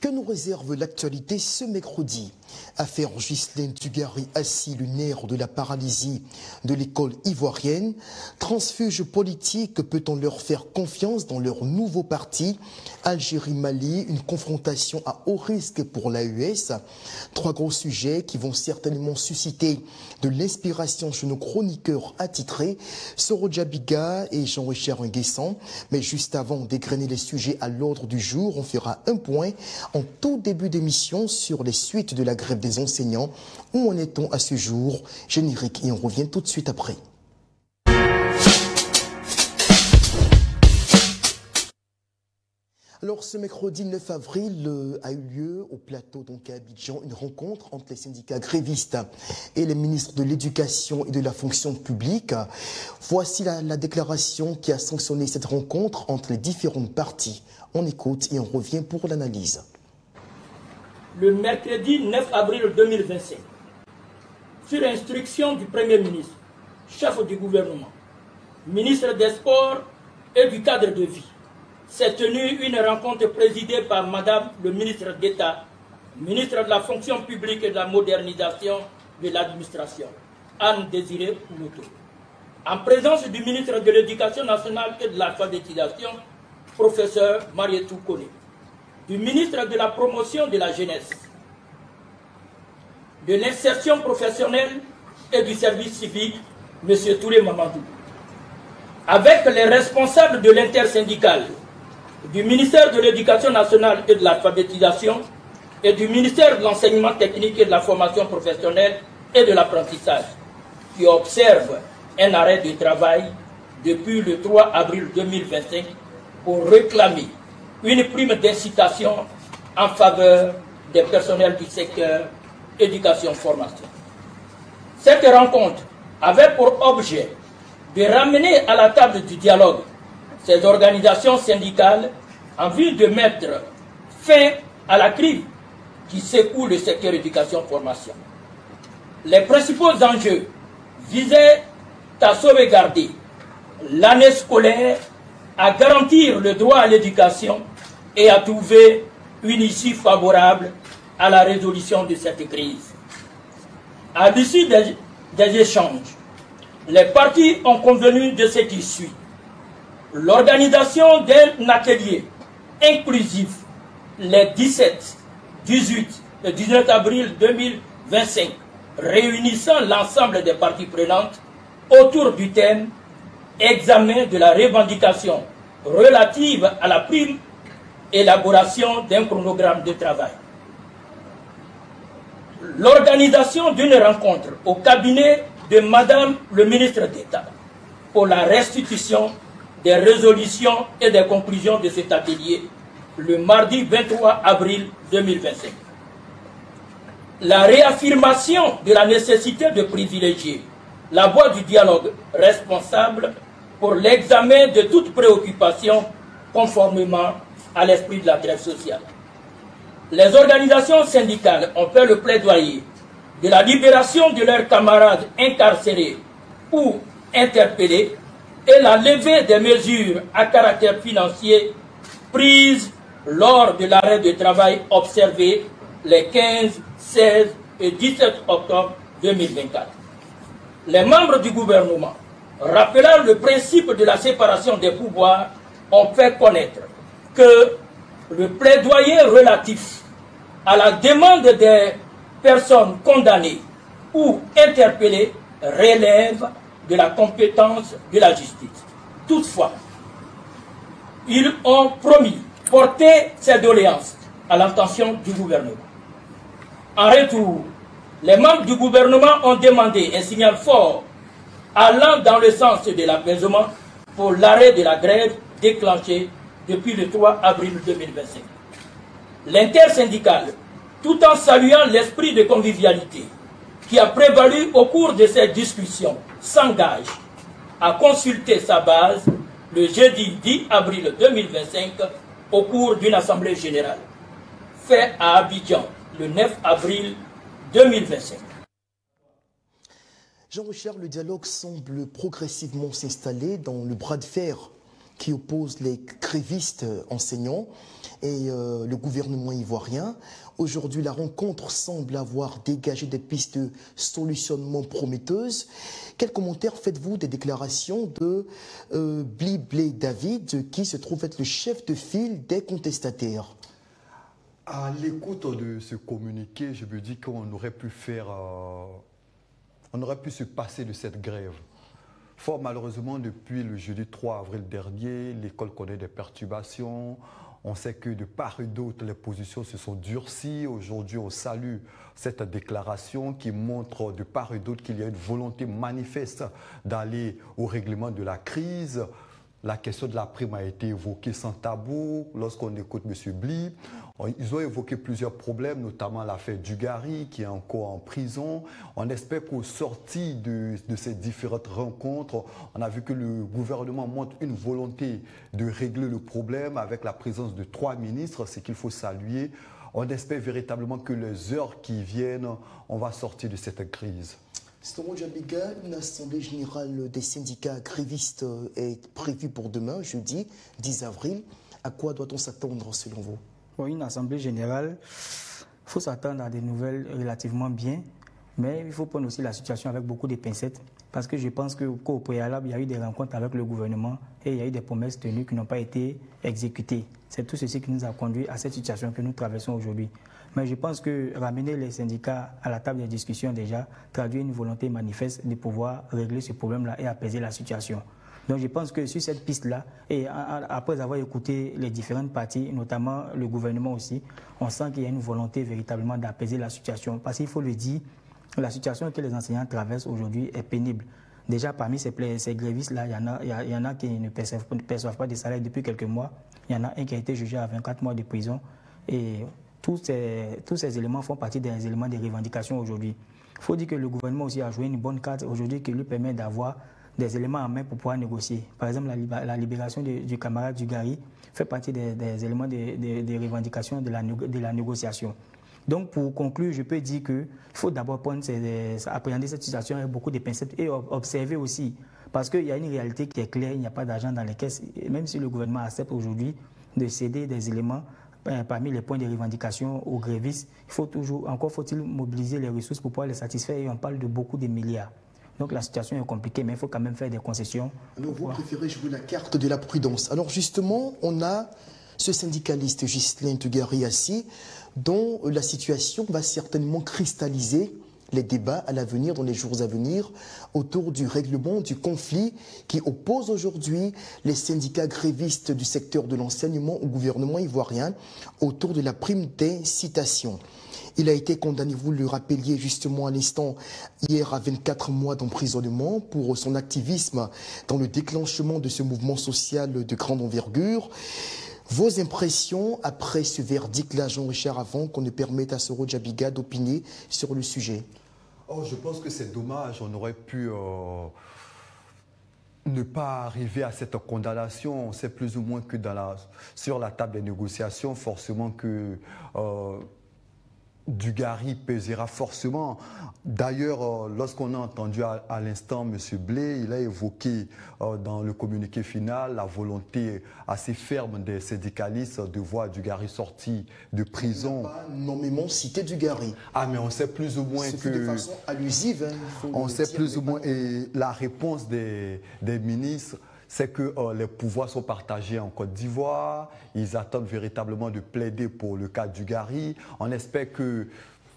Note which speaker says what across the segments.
Speaker 1: Que nous réserve l'actualité ce mercredi? Affaire Ghislaine Dugarry assis le nerf de la paralysie de l'école ivoirienne. Transfuge politique, peut-on leur faire confiance dans leur nouveau parti? Algérie-Mali, une confrontation à haut risque pour l'AES. Trois gros sujets qui vont certainement susciter de l'inspiration chez nos chroniqueurs attitrés, Soro Djabiga et Jean-Richard Nguessan. Mais juste avant d'égrener les sujets à l'ordre du jour, on fera un point en tout début d'émission sur les suites de la grève des enseignants. Où en est-on à ce jour? Générique et on revient tout de suite après. Alors, ce mercredi 9 avril a eu lieu au plateau donc à Abidjan une rencontre entre les syndicats grévistes et les ministres de l'Éducation et de la fonction publique. Voici la déclaration qui a sanctionné cette rencontre entre les différentes parties. On écoute et on revient pour l'analyse.
Speaker 2: Le mercredi 9 avril 2025, sur instruction du Premier ministre, chef du gouvernement, ministre des Sports et du cadre de vie, s'est tenue une rencontre présidée par Madame le ministre d'État, ministre de la fonction publique et de la modernisation de l'administration, Anne Désiré Pouloto, en présence du ministre de l'Éducation nationale et de l'alphabétisation, professeur Marietou Kone, du ministre de la promotion de la jeunesse, de l'insertion professionnelle et du service civique, M. Touré Mamadou, avec les responsables de l'intersyndicale, du ministère de l'Éducation nationale et de l'alphabétisation et du ministère de l'enseignement technique et de la formation professionnelle et de l'apprentissage, qui observent un arrêt de travail depuis le 3 avril 2025 pour réclamer une prime d'incitation en faveur des personnels du secteur éducation-formation. Cette rencontre avait pour objet de ramener à la table du dialogue ces organisations syndicales en vue de mettre fin à la crise qui secoue le secteur éducation-formation. Les principaux enjeux visaient à sauvegarder l'année scolaire, à garantir le droit à l'éducation et à trouver une issue favorable à la résolution de cette crise. À l'issue des échanges, les parties ont convenu de ce qui suit: l'organisation d'un atelier inclusif les 17, 18 et 19 avril 2025, réunissant l'ensemble des parties prenantes autour du thème « Examen de la revendication relative à la prime, élaboration d'un chronogramme de travail ». L'organisation d'une rencontre au cabinet de Madame le ministre d'État pour la restitution des résolutions et des conclusions de cet atelier le mardi 23 avril 2025. La réaffirmation de la nécessité de privilégier la voie du dialogue responsable pour l'examen de toute préoccupation conformément à l'esprit de la grève sociale. Les organisations syndicales ont fait le plaidoyer de la libération de leurs camarades incarcérés ou interpellés et la levée des mesures à caractère financier prises lors de l'arrêt de travail observé les 15, 16 et 17 octobre 2024. Les membres du gouvernement, rappelant le principe de la séparation des pouvoirs, ont fait connaître que le plaidoyer relatif à la demande des personnes condamnées ou interpellées relève de la compétence de la justice. Toutefois, ils ont promis porter ces doléances à l'attention du gouvernement. En retour, les membres du gouvernement ont demandé un signal fort allant dans le sens de l'apaisement pour l'arrêt de la grève déclenchée depuis le 3 avril 2025. L'intersyndicale, tout en saluant l'esprit de convivialité qui a prévalu au cours de ces discussions, s'engage à consulter sa base le jeudi 10 avril 2025 au cours d'une assemblée générale, fait à Abidjan le 9 avril 2025.
Speaker 1: Jean-Richard, le dialogue semble progressivement s'installer dans le bras de fer qui oppose les grévistes enseignants et le gouvernement ivoirien. Aujourd'hui, la rencontre semble avoir dégagé des pistes de solutionnement prometteuses. Quel commentaire faites-vous des déclarations de Bliblé David, qui se trouve être le chef de file des contestataires?
Speaker 3: À l'écoute de ce communiqué, je me dis qu'on aurait pu faire, on aurait pu se passer de cette grève. Fort malheureusement, depuis le jeudi 3 avril dernier, l'école connaît des perturbations. On sait que de part et d'autre, les positions se sont durcies. Aujourd'hui, on salue cette déclaration qui montre de part et d'autre qu'il y a une volonté manifeste d'aller au règlement de la crise. La question de la prime a été évoquée sans tabou lorsqu'on écoute M. Bly. Ils ont évoqué plusieurs problèmes, notamment l'affaire Dugarry qui est encore en prison. On espère qu'au sorti de ces différentes rencontres, on a vu que le gouvernement montre une volonté de régler le problème avec la présence de 3 ministres, ce qu'il faut saluer. On espère véritablement que les heures qui viennent, on va sortir de cette crise.
Speaker 1: Soro Djabiga, une assemblée générale des syndicats grévistes est prévue pour demain, jeudi 10 avril. À quoi doit-on s'attendre selon vous?
Speaker 4: Pour une assemblée générale, il faut s'attendre à des nouvelles relativement bien, mais il faut prendre aussi la situation avec beaucoup de pincettes, parce que je pense qu'au préalable, il y a eu des rencontres avec le gouvernement et il y a eu des promesses tenues qui n'ont pas été exécutées. C'est tout ceci qui nous a conduit à cette situation que nous traversons aujourd'hui. Mais je pense que ramener les syndicats à la table des discussions déjà traduit une volonté manifeste de pouvoir régler ce problème-là et apaiser la situation. Donc je pense que sur cette piste-là, et après avoir écouté les différentes parties, notamment le gouvernement aussi, on sent qu'il y a une volonté véritablement d'apaiser la situation. Parce qu'il faut le dire, la situation que les enseignants traversent aujourd'hui est pénible. Déjà, parmi ces grévistes-là, il y en a qui ne perçoivent pas de salaire depuis quelques mois. Il y en a un qui a été jugé à 24 mois de prison. Et tous ces éléments font partie des éléments de revendication aujourd'hui. Il faut dire que le gouvernement aussi a joué une bonne carte aujourd'hui qui lui permet d'avoir des éléments en main pour pouvoir négocier. Par exemple, la libération du camarade Dugarry fait partie des éléments de revendication de la négociation. Donc, pour conclure, je peux dire qu'il faut d'abord appréhender cette situation avec beaucoup de pincettes et observer aussi. Parce qu'il y a une réalité qui est claire, il n'y a pas d'argent dans les caisses. Et même si le gouvernement accepte aujourd'hui de céder des éléments parmi les points de revendication aux grévistes, encore faut-il mobiliser les ressources pour pouvoir les satisfaire et on parle de beaucoup de milliards. Donc la situation est compliquée, mais il faut quand même faire des concessions.
Speaker 1: Alors vous préférez jouer la carte de la prudence. Alors justement, on a ce syndicaliste Ghislain Dugarry-Assi dont la situation va certainement cristalliser les débats à l'avenir, dans les jours à venir, autour du règlement du conflit qui oppose aujourd'hui les syndicats grévistes du secteur de l'enseignement au gouvernement ivoirien autour de la prime d'incitation. Il a été condamné, vous le rappeliez justement à l'instant, hier à 24 mois d'emprisonnement pour son activisme dans le déclenchement de ce mouvement social de grande envergure. Vos impressions après ce verdict-là, Jean-Richard, avant qu'on ne permette à Soro Djabiga d'opiner sur le sujet?
Speaker 3: Je pense que c'est dommage, on aurait pu ne pas arriver à cette condamnation. On sait plus ou moins que sur la table des négociations, forcément que Dugarry pèsera forcément. D'ailleurs, lorsqu'on a entendu à l'instant M. Blé, il a évoqué dans le communiqué final la volonté assez ferme des syndicalistes de voir Dugarry sorti de prison.
Speaker 1: Il n'a pas nommément cité Dugarry.
Speaker 3: Ah, mais on sait plus ou moins que...
Speaker 1: de façon allusive. Hein,
Speaker 3: on sait plus ou moins... Et la réponse des ministres, c'est que les pouvoirs sont partagés en Côte d'Ivoire. Ils attendent véritablement de plaider pour le cas Dugarry. On espère que,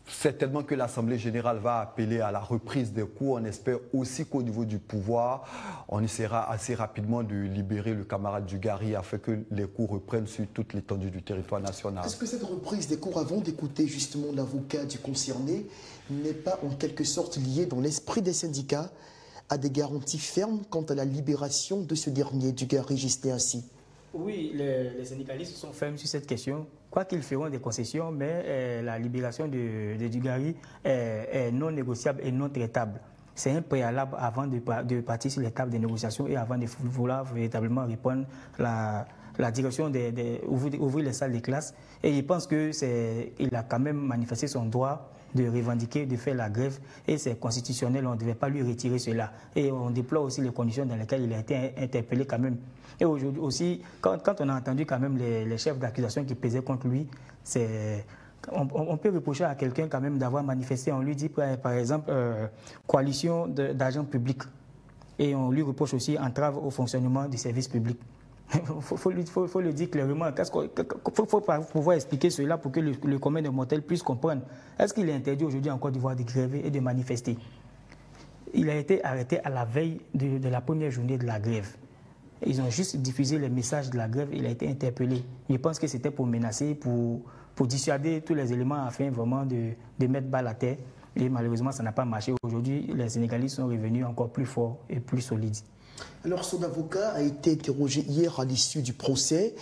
Speaker 3: certainement que l'Assemblée générale va appeler à la reprise des cours. On espère aussi qu'au niveau du pouvoir, on essaiera assez rapidement de libérer le camarade Dugarry afin que les cours reprennent sur toute l'étendue du territoire national.
Speaker 1: Est-ce que cette reprise des cours, avant d'écouter justement l'avocat du concerné, n'est pas en quelque sorte liée dans l'esprit des syndicats à des garanties fermes quant à la libération de ce dernier, Dugarry Ghislain-Assi?
Speaker 4: Oui, les syndicalistes sont fermes sur cette question. Quoi qu'ils feront des concessions, mais la libération de Dugarry est non négociable et non traitable. C'est un préalable avant de partir sur les tables de négociation et avant de vouloir véritablement répondre la direction ouvrir les salles de classe. Et il pense qu'il a quand même manifesté son droit de revendiquer, de faire la grève. Et c'est constitutionnel, on ne devait pas lui retirer cela. Et on déplore aussi les conditions dans lesquelles il a été interpellé quand même. Et aujourd'hui aussi, quand on a entendu quand même les chefs d'accusation qui pesaient contre lui, on peut reprocher à quelqu'un quand même d'avoir manifesté. On lui dit par exemple coalition d'agents publics. Et on lui reproche aussi entrave au fonctionnement du service public. Il faut le dire clairement. Il faut pouvoir expliquer cela pour que le commun des mortels puisse comprendre. Est-ce qu'il est interdit aujourd'hui en Côte d'Ivoire de gréver et de manifester? Il a été arrêté à la veille de la première journée de la grève. Ils ont juste diffusé les messages de la grève. Il a été interpellé. Je pense que c'était pour menacer, pour dissuader tous les éléments afin vraiment de mettre balle à terre. Et malheureusement, ça n'a pas marché. Aujourd'hui, les Sénégalais sont revenus encore plus forts et plus solides.
Speaker 1: Alors, son avocat a été interrogé hier à l'issue du procès.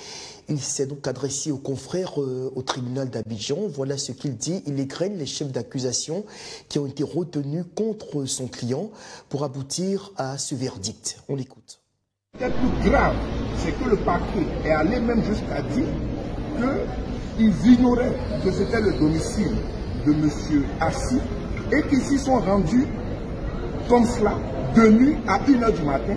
Speaker 1: Il s'est donc adressé aux confrères au tribunal d'Abidjan. Voilà ce qu'il dit. Il égrène les chefs d'accusation qui ont été retenus contre son client pour aboutir à ce verdict. On l'écoute.
Speaker 5: Ce qui est plus grave, c'est que le parquet est allé même jusqu'à dire qu'ils ignoraient que c'était le domicile de M. Assi et qu'ils s'y sont rendus comme cela, de nuit à 1h du matin,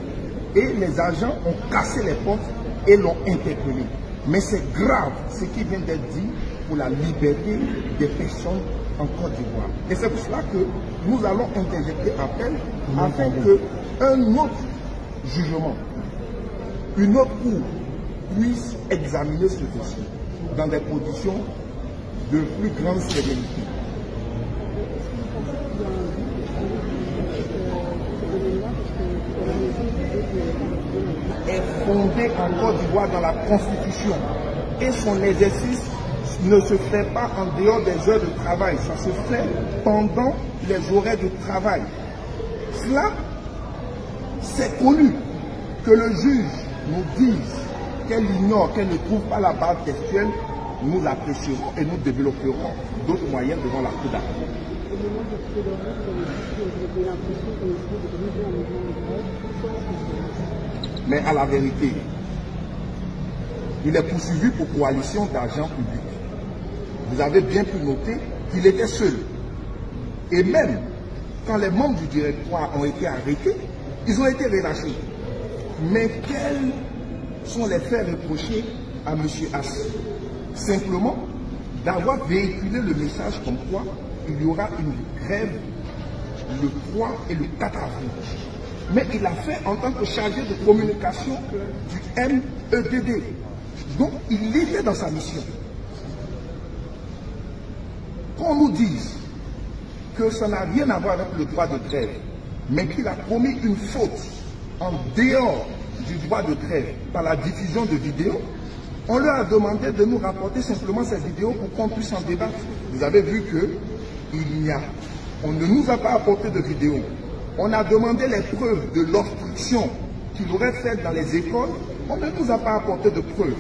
Speaker 5: et les agents ont cassé les portes et l'ont interpellé. Mais c'est grave ce qui vient d'être dit pour la liberté des personnes en Côte d'Ivoire. Et c'est pour cela que nous allons interjeter appel afin qu'un autre jugement, une autre cour puisse examiner ce dossier dans des conditions de plus grande sérénité. Est fondé en Côte d'Ivoire dans la Constitution et son exercice ne se fait pas en dehors des heures de travail, ça se fait pendant les horaires de travail. Cela, c'est connu que le juge nous dise qu'elle ignore, qu'elle ne trouve pas la base textuelle, nous l'apprécierons et nous développerons d'autres moyens devant la cour d'appel. Mais à la vérité, il est poursuivi pour coalition d'agents publics. Vous avez bien pu noter qu'il était seul. Et même quand les membres du directoire ont été arrêtés, ils ont été relâchés. Mais quels sont les faits reprochés à M. Assi? Simplement d'avoir véhiculé le message comme quoi il y aura une grève le 3 et le 4 avril. Mais il a fait en tant que chargé de communication du MEDD. Donc il était dans sa mission. Qu'on nous dise que ça n'a rien à voir avec le droit de grève, mais qu'il a commis une faute en dehors du droit de grève par la diffusion de vidéos, on leur a demandé de nous rapporter simplement ces vidéos pour qu'on puisse en débattre. Vous avez vu on ne nous a pas apporté de vidéos. On a demandé les preuves de l'obstruction qu'il aurait faite dans les écoles. On ne nous a pas apporté de preuves.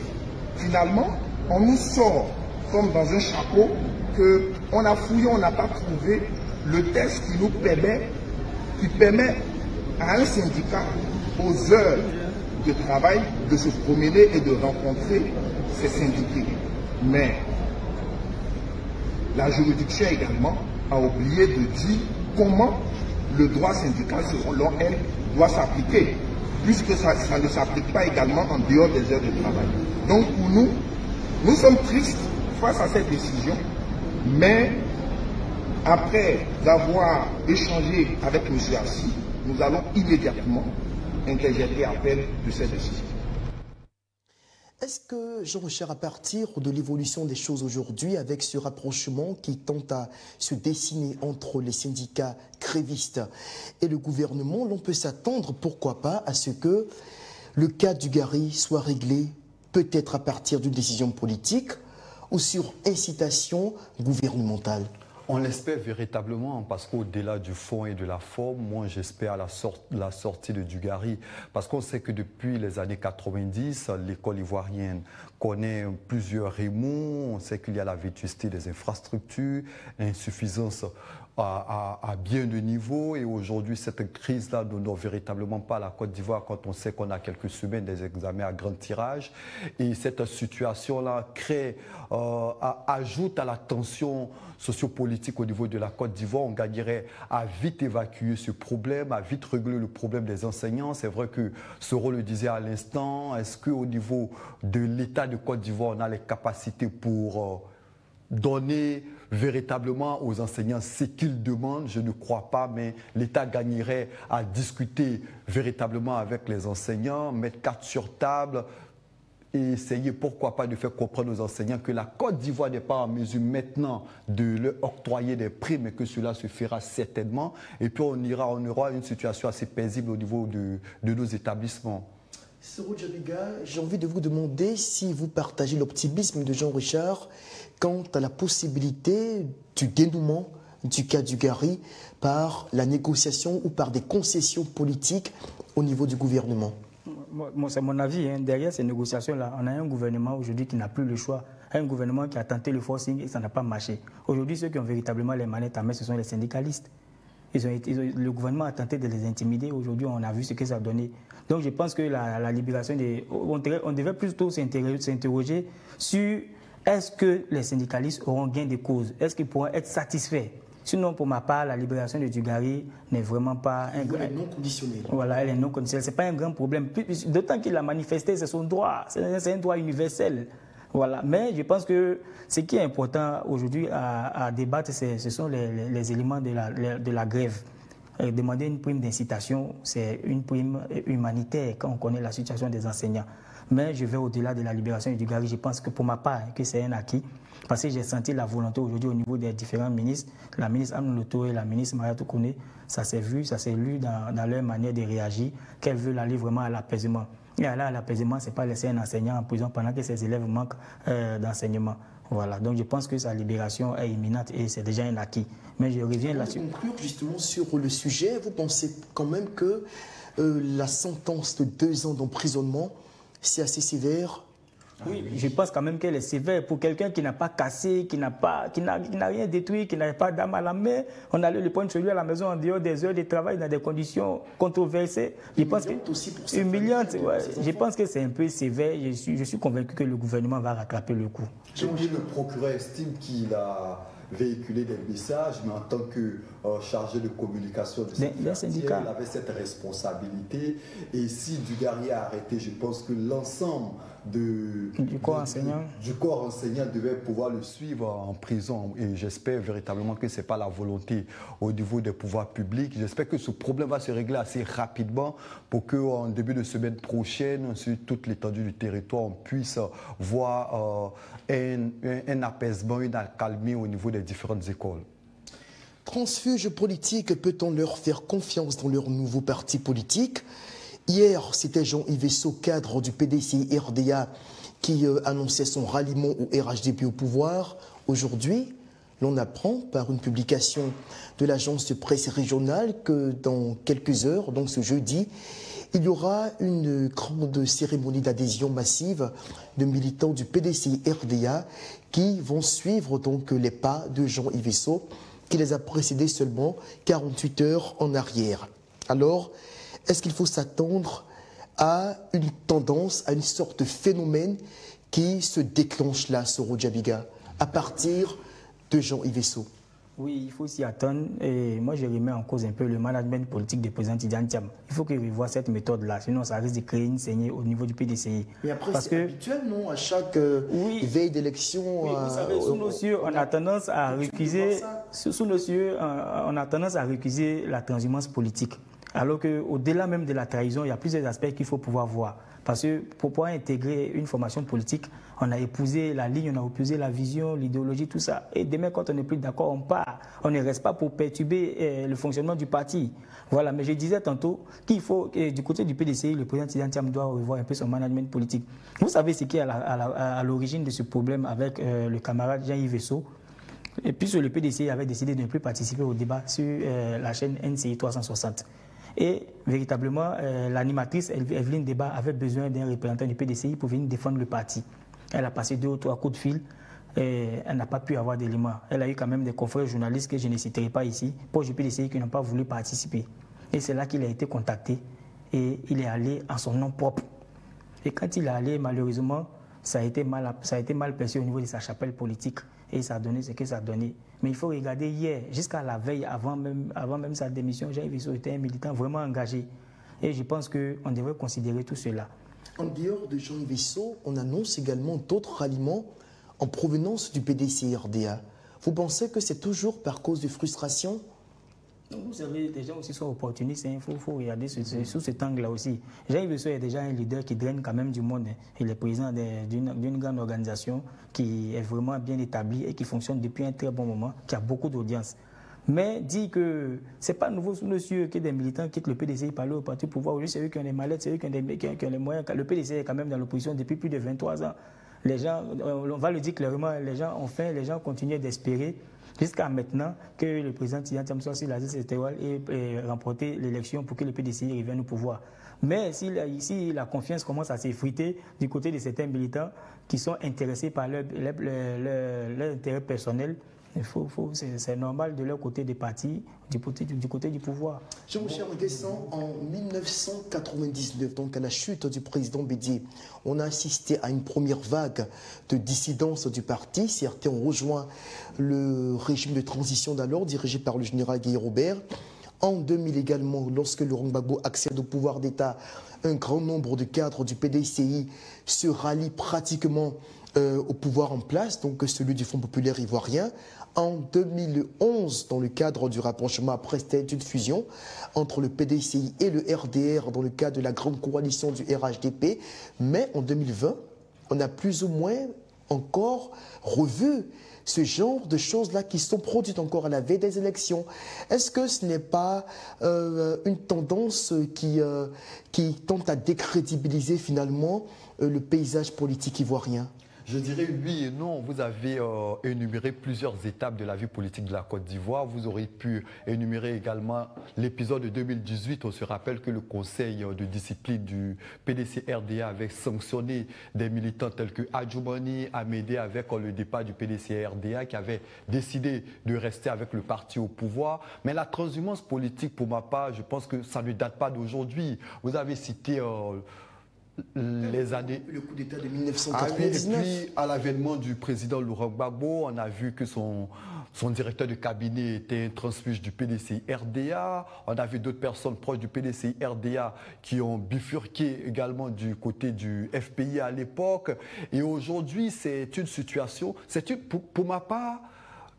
Speaker 5: Finalement, on nous sort comme dans un chapeau qu'on a fouillé, on n'a pas trouvé le test qui permet à un syndicat, aux heures de travail, de se promener et de rencontrer ses syndiqués. Mais la juridiction également a oublié de dire comment le droit syndical, selon elle, doit s'appliquer, puisque ça ne s'applique pas également en dehors des heures de travail. Donc pour nous, nous sommes tristes face à cette décision, mais après avoir échangé avec M. Assi, nous allons immédiatement interjeter appel de cette décision.
Speaker 1: Est-ce que, Jean-Richard, à partir de l'évolution des choses aujourd'hui, avec ce rapprochement qui tente à se dessiner entre les syndicats grévistes et le gouvernement, l'on peut s'attendre, pourquoi pas, à ce que le cas du Gari soit réglé peut-être à partir d'une décision politique ou sur incitation gouvernementale?
Speaker 3: On l'espère véritablement parce qu'au-delà du fond et de la forme, moi j'espère la sortie de Dugarry. Parce qu'on sait que depuis les années 90, l'école ivoirienne connaît plusieurs remous. On sait qu'il y a la vétusté des infrastructures, l'insuffisance à bien de niveau. Et aujourd'hui, cette crise-là n'honore véritablement pas la Côte d'Ivoire quand on sait qu'on a quelques semaines des examens à grand tirage. Et cette situation-là ajoute à la tension sociopolitique au niveau de la Côte d'Ivoire. On gagnerait à vite évacuer ce problème, à vite régler le problème des enseignants. C'est vrai que Soro le disait à l'instant, est-ce qu'au niveau de l'État de Côte d'Ivoire, on a les capacités pour donner véritablement aux enseignants ce qu'ils demandent? Je ne crois pas, mais l'État gagnerait à discuter véritablement avec les enseignants, mettre carte sur table et essayer, pourquoi pas, de faire comprendre aux enseignants que la Côte d'Ivoire n'est pas en mesure maintenant de leur octroyer des primes et que cela se fera certainement. Et puis on aura une situation assez paisible au niveau de nos établissements.
Speaker 1: Soro Djabiga, j'ai envie de vous demander si vous partagez l'optimisme de Jean-Richard quant à la possibilité du dénouement du cas du Gari par la négociation ou par des concessions politiques au niveau du gouvernement.
Speaker 4: Moi, c'est mon avis. Derrière ces négociations-là, on a un gouvernement aujourd'hui qui n'a plus le choix. Un gouvernement qui a tenté le forcing et ça n'a pas marché. Aujourd'hui, ceux qui ont véritablement les manettes à main, ce sont les syndicalistes. Le gouvernement a tenté de les intimider. Aujourd'hui, on a vu ce que ça a donné. Donc, je pense que la libération des... On devait plutôt s'interroger sur est-ce que les syndicalistes auront gain de cause? Est-ce qu'ils pourront être satisfaits? Sinon, pour ma part, la libération de Dugari n'est vraiment pas un grand...
Speaker 1: Elle est non conditionnelle.
Speaker 4: Voilà, elle est non conditionnelle. Ce n'est pas un grand problème. D'autant qu'il a manifesté, c'est son droit. C'est un droit universel. Voilà. Mais je pense que ce qui est important aujourd'hui à débattre, ce sont les éléments de la grève. Demander une prime d'incitation, c'est une prime humanitaire quand on connaît la situation des enseignants. Mais je vais au-delà de la libération du Gari. Je pense que pour ma part, que c'est un acquis. Parce que j'ai senti la volonté aujourd'hui au niveau des différents ministres, la ministre Anne Loto et la ministre Maria Toukoune, ça s'est vu, ça s'est lu dans leur manière de réagir, qu'elles veulent aller vraiment à l'apaisement. Et aller à l'apaisement, ce n'est pas laisser un enseignant en prison pendant que ses élèves manquent d'enseignement. Voilà, donc je pense que sa libération est imminente et c'est déjà un acquis. Mais je reviens là-dessus.
Speaker 1: Pour conclure justement sur le sujet, vous pensez quand même que la sentence de 2 ans d'emprisonnement, c'est assez sévère?
Speaker 4: Oui, je pense quand même qu'elle est sévère. Pour quelqu'un qui n'a pas cassé, qui n'a rien détruit, qui n'a pas d'arme à la main, on allait le prendre chez lui à la maison en dehors des heures de travail dans des conditions controversées. Je pense que humiliante, ouais. Je pense que c'est un peu sévère. Je suis convaincu que le gouvernement va rattraper le coup.
Speaker 3: Le procureur estime qu'il a véhiculé des messages, mais en tant que chargé de communication de ce syndicat, il avait cette responsabilité. Et si Dugari a arrêté, je pense que l'ensemble du corps enseignant devait pouvoir le suivre en prison. Et j'espère véritablement que ce n'est pas la volonté au niveau des pouvoirs publics. J'espère que ce problème va se régler assez rapidement pour qu'en début de semaine prochaine, sur toute l'étendue du territoire, on puisse voir un apaisement, une accalmie au niveau des différentes écoles.
Speaker 1: Transfuge politique, peut-on leur faire confiance dans leur nouveau parti politique? Hier, c'était Jean-Yves Esso, cadre du PDCI-RDA, qui annonçait son ralliement au RHDP au pouvoir. Aujourd'hui, l'on apprend par une publication de l'agence de presse régionale que dans quelques heures, donc ce jeudi, il y aura une grande cérémonie d'adhésion massive de militants du PDCI-RDA qui vont suivre donc les pas de Jean-Yves Esso, qui les a précédés seulement 48 heures en arrière. Alors, est-ce qu'il faut s'attendre à une tendance, à une sorte de phénomène qui se déclenche là, Soro Djabiga, à partir de Jean-Yves Esso?
Speaker 4: Oui, il faut s'y attendre. Et moi, je remets en cause un peu le management politique du président Tidjane Thiam. Il faut qu'il revoie cette méthode-là, sinon ça risque de créer une saignée au niveau du PDCI.
Speaker 1: Mais après, c'est habituel, non? À chaque veille d'élection...
Speaker 4: Oui, vous savez, sous nos cieux, on a tendance à récuser... Sous nos cieux, on a tendance à récuser la transhumance politique. Alors qu'au-delà même de la trahison, il y a plusieurs aspects qu'il faut pouvoir voir. Parce que pour pouvoir intégrer une formation politique, on a épousé la ligne, on a épousé la vision, l'idéologie, tout ça. Et demain, quand on n'est plus d'accord, on part. On ne reste pas pour perturber le fonctionnement du parti. Voilà, mais je disais tantôt qu'il faut, du côté du PDCI, le président Tidjane Thiam doit revoir un peu son management politique. Vous savez ce qui est à l'origine de ce problème avec le camarade Jean-Yves Esso. Et puis le PDCI avait décidé de ne plus participer au débat sur la chaîne NCI 360. Et véritablement, l'animatrice Evelyne Débat avait besoin d'un représentant du PDCI pour venir défendre le parti. Elle a passé 2 ou 3 coups de fil. elle n'a pas pu avoir d'éléments. Elle a eu quand même des confrères journalistes que je ne citerai pas ici, pour du PDCI qui n'ont pas voulu participer. Et c'est là qu'il a été contacté et il est allé en son nom propre. Et quand il est allé, malheureusement, ça a été mal perçu au niveau de sa chapelle politique et ça a donné ce que ça a donné. Mais il faut regarder hier, jusqu'à la veille, avant même sa démission, Jean-Yves Vissot était un militant vraiment engagé. Et je pense qu'on devrait considérer tout cela.
Speaker 1: En dehors de Jean-Yves Vissot, on annonce également d'autres ralliements en provenance du PDC-RDA. Vous pensez que c'est toujours par cause de frustration?
Speaker 4: Vous savez, les gens aussi sont opportunistes, il faut regarder sous cet angle-là aussi. Jean-Yves Vissot est déjà un leader qui draine quand même du monde. Il est président d'une grande organisation qui est vraiment bien établie et qui fonctionne depuis un très bon moment, qui a beaucoup d'audience. Mais dit que ce n'est pas nouveau sous nos cieux que des militants quittent le PDC par au parti au pouvoir. Aujourd'hui, c'est eux qui ont les mallettes, c'est eux qui ont les moyens. Le PDC est quand même dans l'opposition depuis plus de 23 ans. Les gens, on va le dire clairement, les gens ont faim, les gens continuent d'espérer jusqu'à maintenant que le président Tidjane Thiam Sossi ait remporté l'élection pour que le PDC revienne au pouvoir. Mais si la confiance commence à s'effriter du côté de certains militants qui sont intéressés par leur intérêt personnel, c'est normal de leur côté des partis, du côté du pouvoir.
Speaker 1: Jean-Michel Nguessan, en 1999, donc à la chute du président Bédié, on a assisté à une première vague de dissidence du parti. Certains ont rejoint le régime de transition d'alors, dirigé par le général Guy Robert. En 2000 également, lorsque Laurent Gbagbo accède au pouvoir d'État, un grand nombre de cadres du PDCI se rallient pratiquement au pouvoir en place, donc celui du Front populaire ivoirien. En 2011, dans le cadre du rapprochement, après c'était une fusion entre le PDCI et le RDR dans le cadre de la grande coalition du RHDP. Mais en 2020, on a plus ou moins encore revu ce genre de choses-là qui sont produites encore à la veille des élections. Est-ce que ce n'est pas une tendance qui tente à décrédibiliser finalement le paysage politique ivoirien ?
Speaker 3: Je dirais oui et non. Vous avez énuméré plusieurs étapes de la vie politique de la Côte d'Ivoire. Vous aurez pu énumérer également l'épisode de 2018. On se rappelle que le conseil de discipline du PDC-RDA avait sanctionné des militants tels que Adjoumani, Amédée, avec le départ du PDC-RDA qui avait décidé de rester avec le parti au pouvoir. Mais la transhumance politique, pour ma part, je pense que ça ne date pas d'aujourd'hui. Vous avez cité les années...
Speaker 1: Le coup d'État de 1999.
Speaker 3: Et puis, à l'avènement du président Laurent Gbagbo, on a vu que son directeur de cabinet était un transfuge du PDC-RDA. On a vu d'autres personnes proches du PDC-RDA qui ont bifurqué également du côté du FPI à l'époque. Et aujourd'hui, c'est une situation... Pour ma part,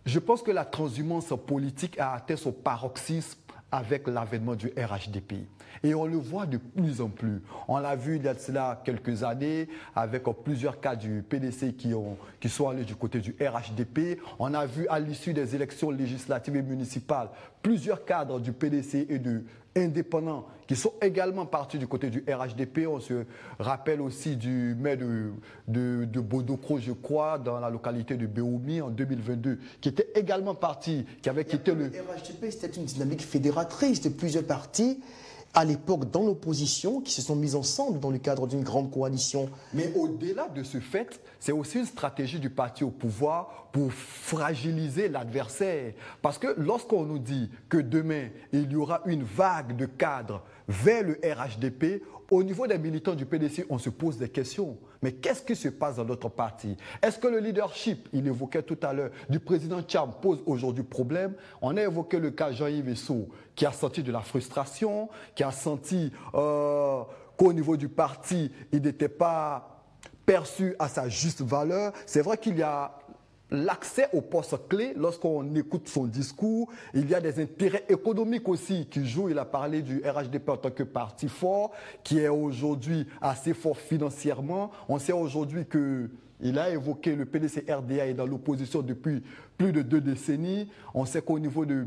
Speaker 3: je pense que la transhumance politique a atteint son paroxysme avec l'avènement du RHDP. Et on le voit de plus en plus. On l'a vu il y a de cela quelques années avec plusieurs cas du PDC qui sont allés du côté du RHDP. On a vu à l'issue des élections législatives et municipales plusieurs cadres du PDC et de indépendants qui sont également partis du côté du RHDP. On se rappelle aussi du maire de Bodokro, je crois, dans la localité de Béoumi en 2022, qui était également parti, qui avait quitté le...
Speaker 1: RHDP, c'était une dynamique fédératrice de plusieurs partis à l'époque dans l'opposition qui se sont mis ensemble dans le cadre d'une grande coalition.
Speaker 3: Mais au-delà de ce fait, c'est aussi une stratégie du parti au pouvoir pour fragiliser l'adversaire. Parce que lorsqu'on nous dit que demain, il y aura une vague de cadres vers le RHDP, au niveau des militants du PDC, on se pose des questions. Mais qu'est-ce qui se passe dans notre parti? Est-ce que le leadership, il évoquait tout à l'heure, du président Thiam pose aujourd'hui problème? On a évoqué le cas Jean-Yves Vissot, qui a senti de la frustration, qui a senti qu'au niveau du parti, il n'était pas perçu à sa juste valeur. C'est vrai qu'il y a l'accès aux postes clés, lorsqu'on écoute son discours, il y a des intérêts économiques aussi qui jouent. Il a parlé du RHDP en tant que parti fort, qui est aujourd'hui assez fort financièrement. On sait aujourd'hui qu'il a évoqué le PDC-RDA est dans l'opposition depuis plus de 2 décennies. On sait qu'au niveau de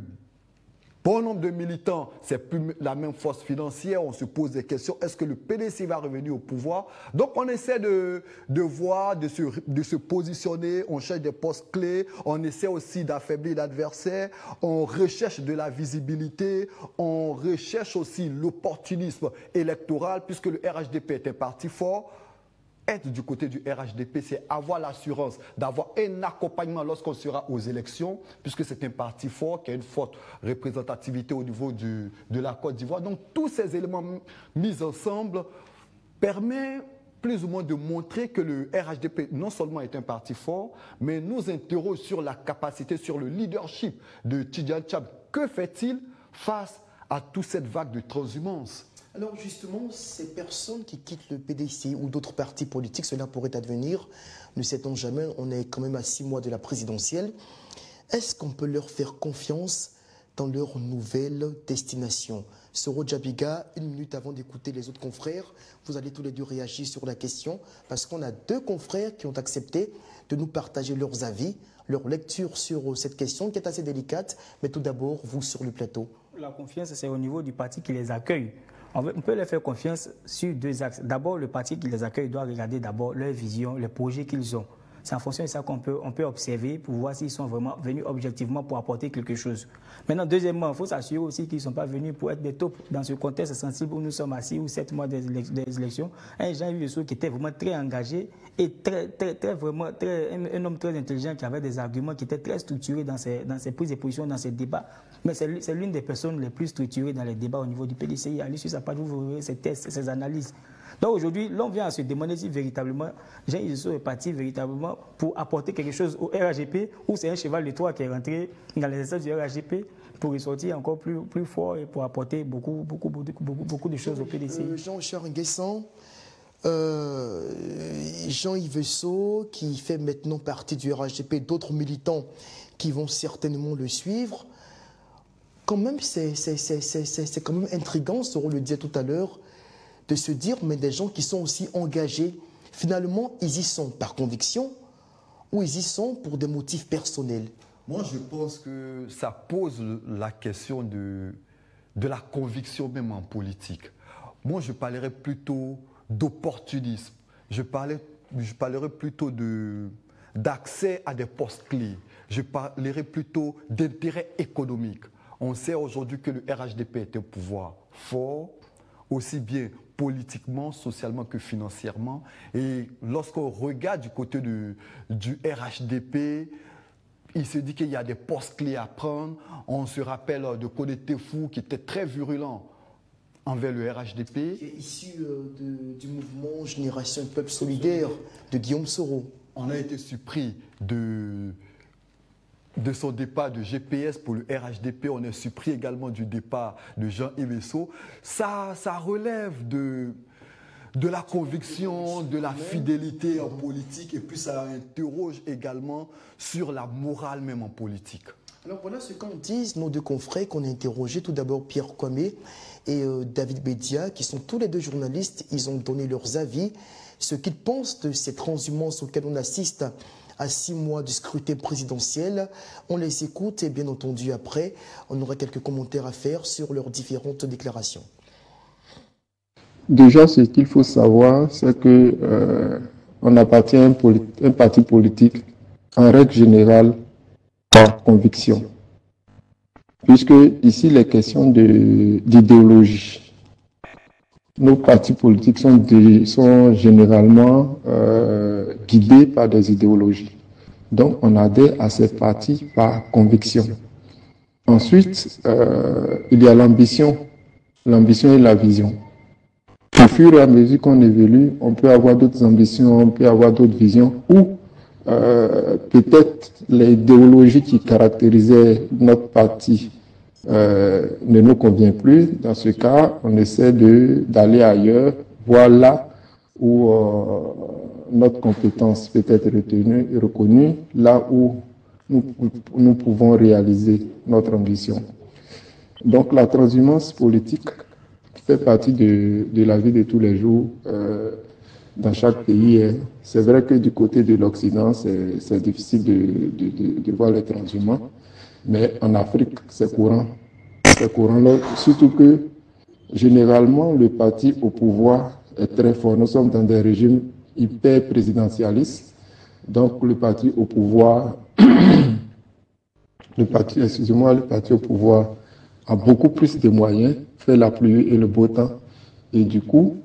Speaker 3: bon nombre de militants, c'est plus la même force financière. On se pose des questions. Est-ce que le PDC va revenir au pouvoir? Donc, on essaie de voir, de se positionner. On cherche des postes clés. On essaie aussi d'affaiblir l'adversaire. On recherche de la visibilité. On recherche aussi l'opportunisme électoral puisque le RHDP est un parti fort. être du côté du RHDP, c'est avoir l'assurance d'avoir un accompagnement lorsqu'on sera aux élections, puisque c'est un parti fort qui a une forte représentativité au niveau de la Côte d'Ivoire. Donc tous ces éléments mis ensemble permettent plus ou moins de montrer que le RHDP non seulement est un parti fort, mais nous interroge sur la capacité, sur le leadership de Tidjane Tcham. Que fait-il face à toute cette vague de transhumance?
Speaker 1: Alors justement, ces personnes qui quittent le PDC ou d'autres partis politiques, cela pourrait advenir, ne sait-on jamais, on est quand même à 6 mois de la présidentielle. Est-ce qu'on peut leur faire confiance dans leur nouvelle destination? Soro Djabiga, 1 minute avant d'écouter les autres confrères, vous allez tous les deux réagir sur la question parce qu'on a 2 confrères qui ont accepté de nous partager leurs avis, leur lecture sur cette question qui est assez délicate. Mais tout d'abord, vous sur le plateau.
Speaker 4: La confiance, c'est au niveau du parti qui les accueille. On peut leur faire confiance sur 2 axes. D'abord, le parti qui les accueille doit regarder d'abord leur vision, les projets qu'ils ont. C'est en fonction de ça qu'on peut observer pour voir s'ils sont vraiment venus objectivement pour apporter quelque chose. Maintenant, deuxièmement, il faut s'assurer aussi qu'ils ne sont pas venus pour être des taupes dans ce contexte sensible où nous sommes à 6 ou 7 mois des élections. Un Jean-Yves Lesso qui était vraiment très engagé et un homme très intelligent qui avait des arguments qui étaient très structurés dans ses prises de position, dans ses débats. Mais c'est l'une des personnes les plus structurées dans les débats au niveau du PDCI. Allez sur sa page, vous verrez ses tests, ses analyses. Donc aujourd'hui, l'on vient à se demander si véritablement Jean-Yves Lesso est parti véritablement pour apporter quelque chose au RHDP ou c'est un cheval de Troie qui est rentré dans les instances du RHDP pour ressortir encore plus fort et pour apporter beaucoup de choses au PDCI.
Speaker 1: Jean-Charles Nguessan, Jean-Yves Lesso qui fait maintenant partie du RHDP, d'autres militants qui vont certainement le suivre. Quand même, c'est quand même intriguant, Soro le disait tout à l'heure, de se dire, mais des gens qui sont aussi engagés, finalement, ils y sont par conviction ou ils y sont pour des motifs personnels?
Speaker 3: Moi, je pense que ça pose la question de la conviction même en politique. Moi, je parlerais plutôt d'opportunisme. Je parlerais plutôt d'accès à des postes clés. Je parlerais plutôt d'intérêt économique. On sait aujourd'hui que le RHDP est un pouvoir fort, aussi bien politiquement, socialement que financièrement. Et lorsqu'on regarde du côté du RHDP, il se dit qu'il y a des postes clés à prendre. On se rappelle de Kone Tefou qui était très virulent envers le RHDP.
Speaker 1: Qui est issu du mouvement Génération Peuple Solidaire de Guillaume Soro.
Speaker 3: On a été surpris de son départ de GPS pour le RHDP, on est surpris également du départ de Jean-Yves Lesso. Ça relève de la conviction, de la fidélité en politique, et puis ça interroge également sur la morale même en politique.
Speaker 1: Alors voilà ce qu'en disent nos 2 confrères qu'on a interrogés. Tout d'abord Pierre Kwame et David Bedia, qui sont tous les 2 journalistes. Ils ont donné leurs avis, ce qu'ils pensent de ces transhumances auxquelles on assiste à 6 mois du scrutin présidentiel. On les écoute et bien entendu après, on aura quelques commentaires à faire sur leurs différentes déclarations.
Speaker 6: Déjà, ce qu'il faut savoir, c'est que on appartient à un parti politique en règle générale par conviction. Puisque ici, les questions d'idéologie. Nos partis politiques sont généralement guidés par des idéologies. Donc, on adhère à ces partis par conviction. Ensuite, il y a l'ambition et la vision. Au fur et à mesure qu'on évolue, on peut avoir d'autres ambitions, on peut avoir d'autres visions, ou peut-être l'idéologie qui caractérisait notre parti ne nous convient plus. Dans ce cas, on essaie d'aller ailleurs, voir là où notre compétence peut être retenue et reconnue, là où nous pouvons réaliser notre ambition. Donc la transhumance politique fait partie de la vie de tous les jours dans chaque pays. C'est vrai que du côté de l'Occident, c'est difficile de voir les transhumants, mais en Afrique, c'est courant. C'est courant, surtout que généralement, le parti au pouvoir est très fort. Nous sommes dans des régimes hyper présidentialistes. Donc le parti au pouvoir, le parti au pouvoir a beaucoup plus de moyens, fait la pluie et le beau temps. Et du coup,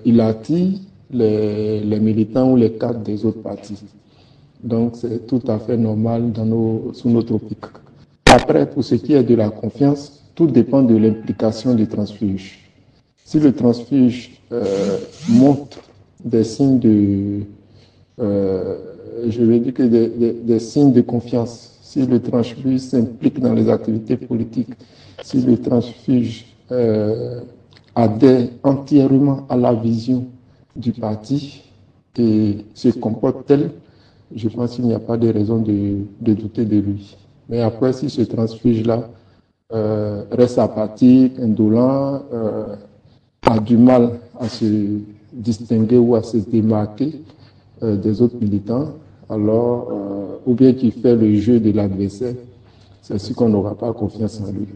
Speaker 6: il attire les militants ou les cadres des autres partis. Donc c'est tout à fait normal sous notre optique. Après, pour ce qui est de la confiance, tout dépend de l'implication du transfuge. Si le transfuge montre des signes des signes de confiance, si le transfuge s'implique dans les activités politiques, si le transfuge adhère entièrement à la vision du parti et se comporte tel, je pense qu'il n'y a pas de raison de douter de lui. Mais après, si ce transfuge-là reste apathique, indolent, a du mal à se distinguer ou à se démarquer des autres militants, alors, ou bien qu'il fait le jeu de l'adversaire, c'est sûr qu'on n'aura pas confiance en lui.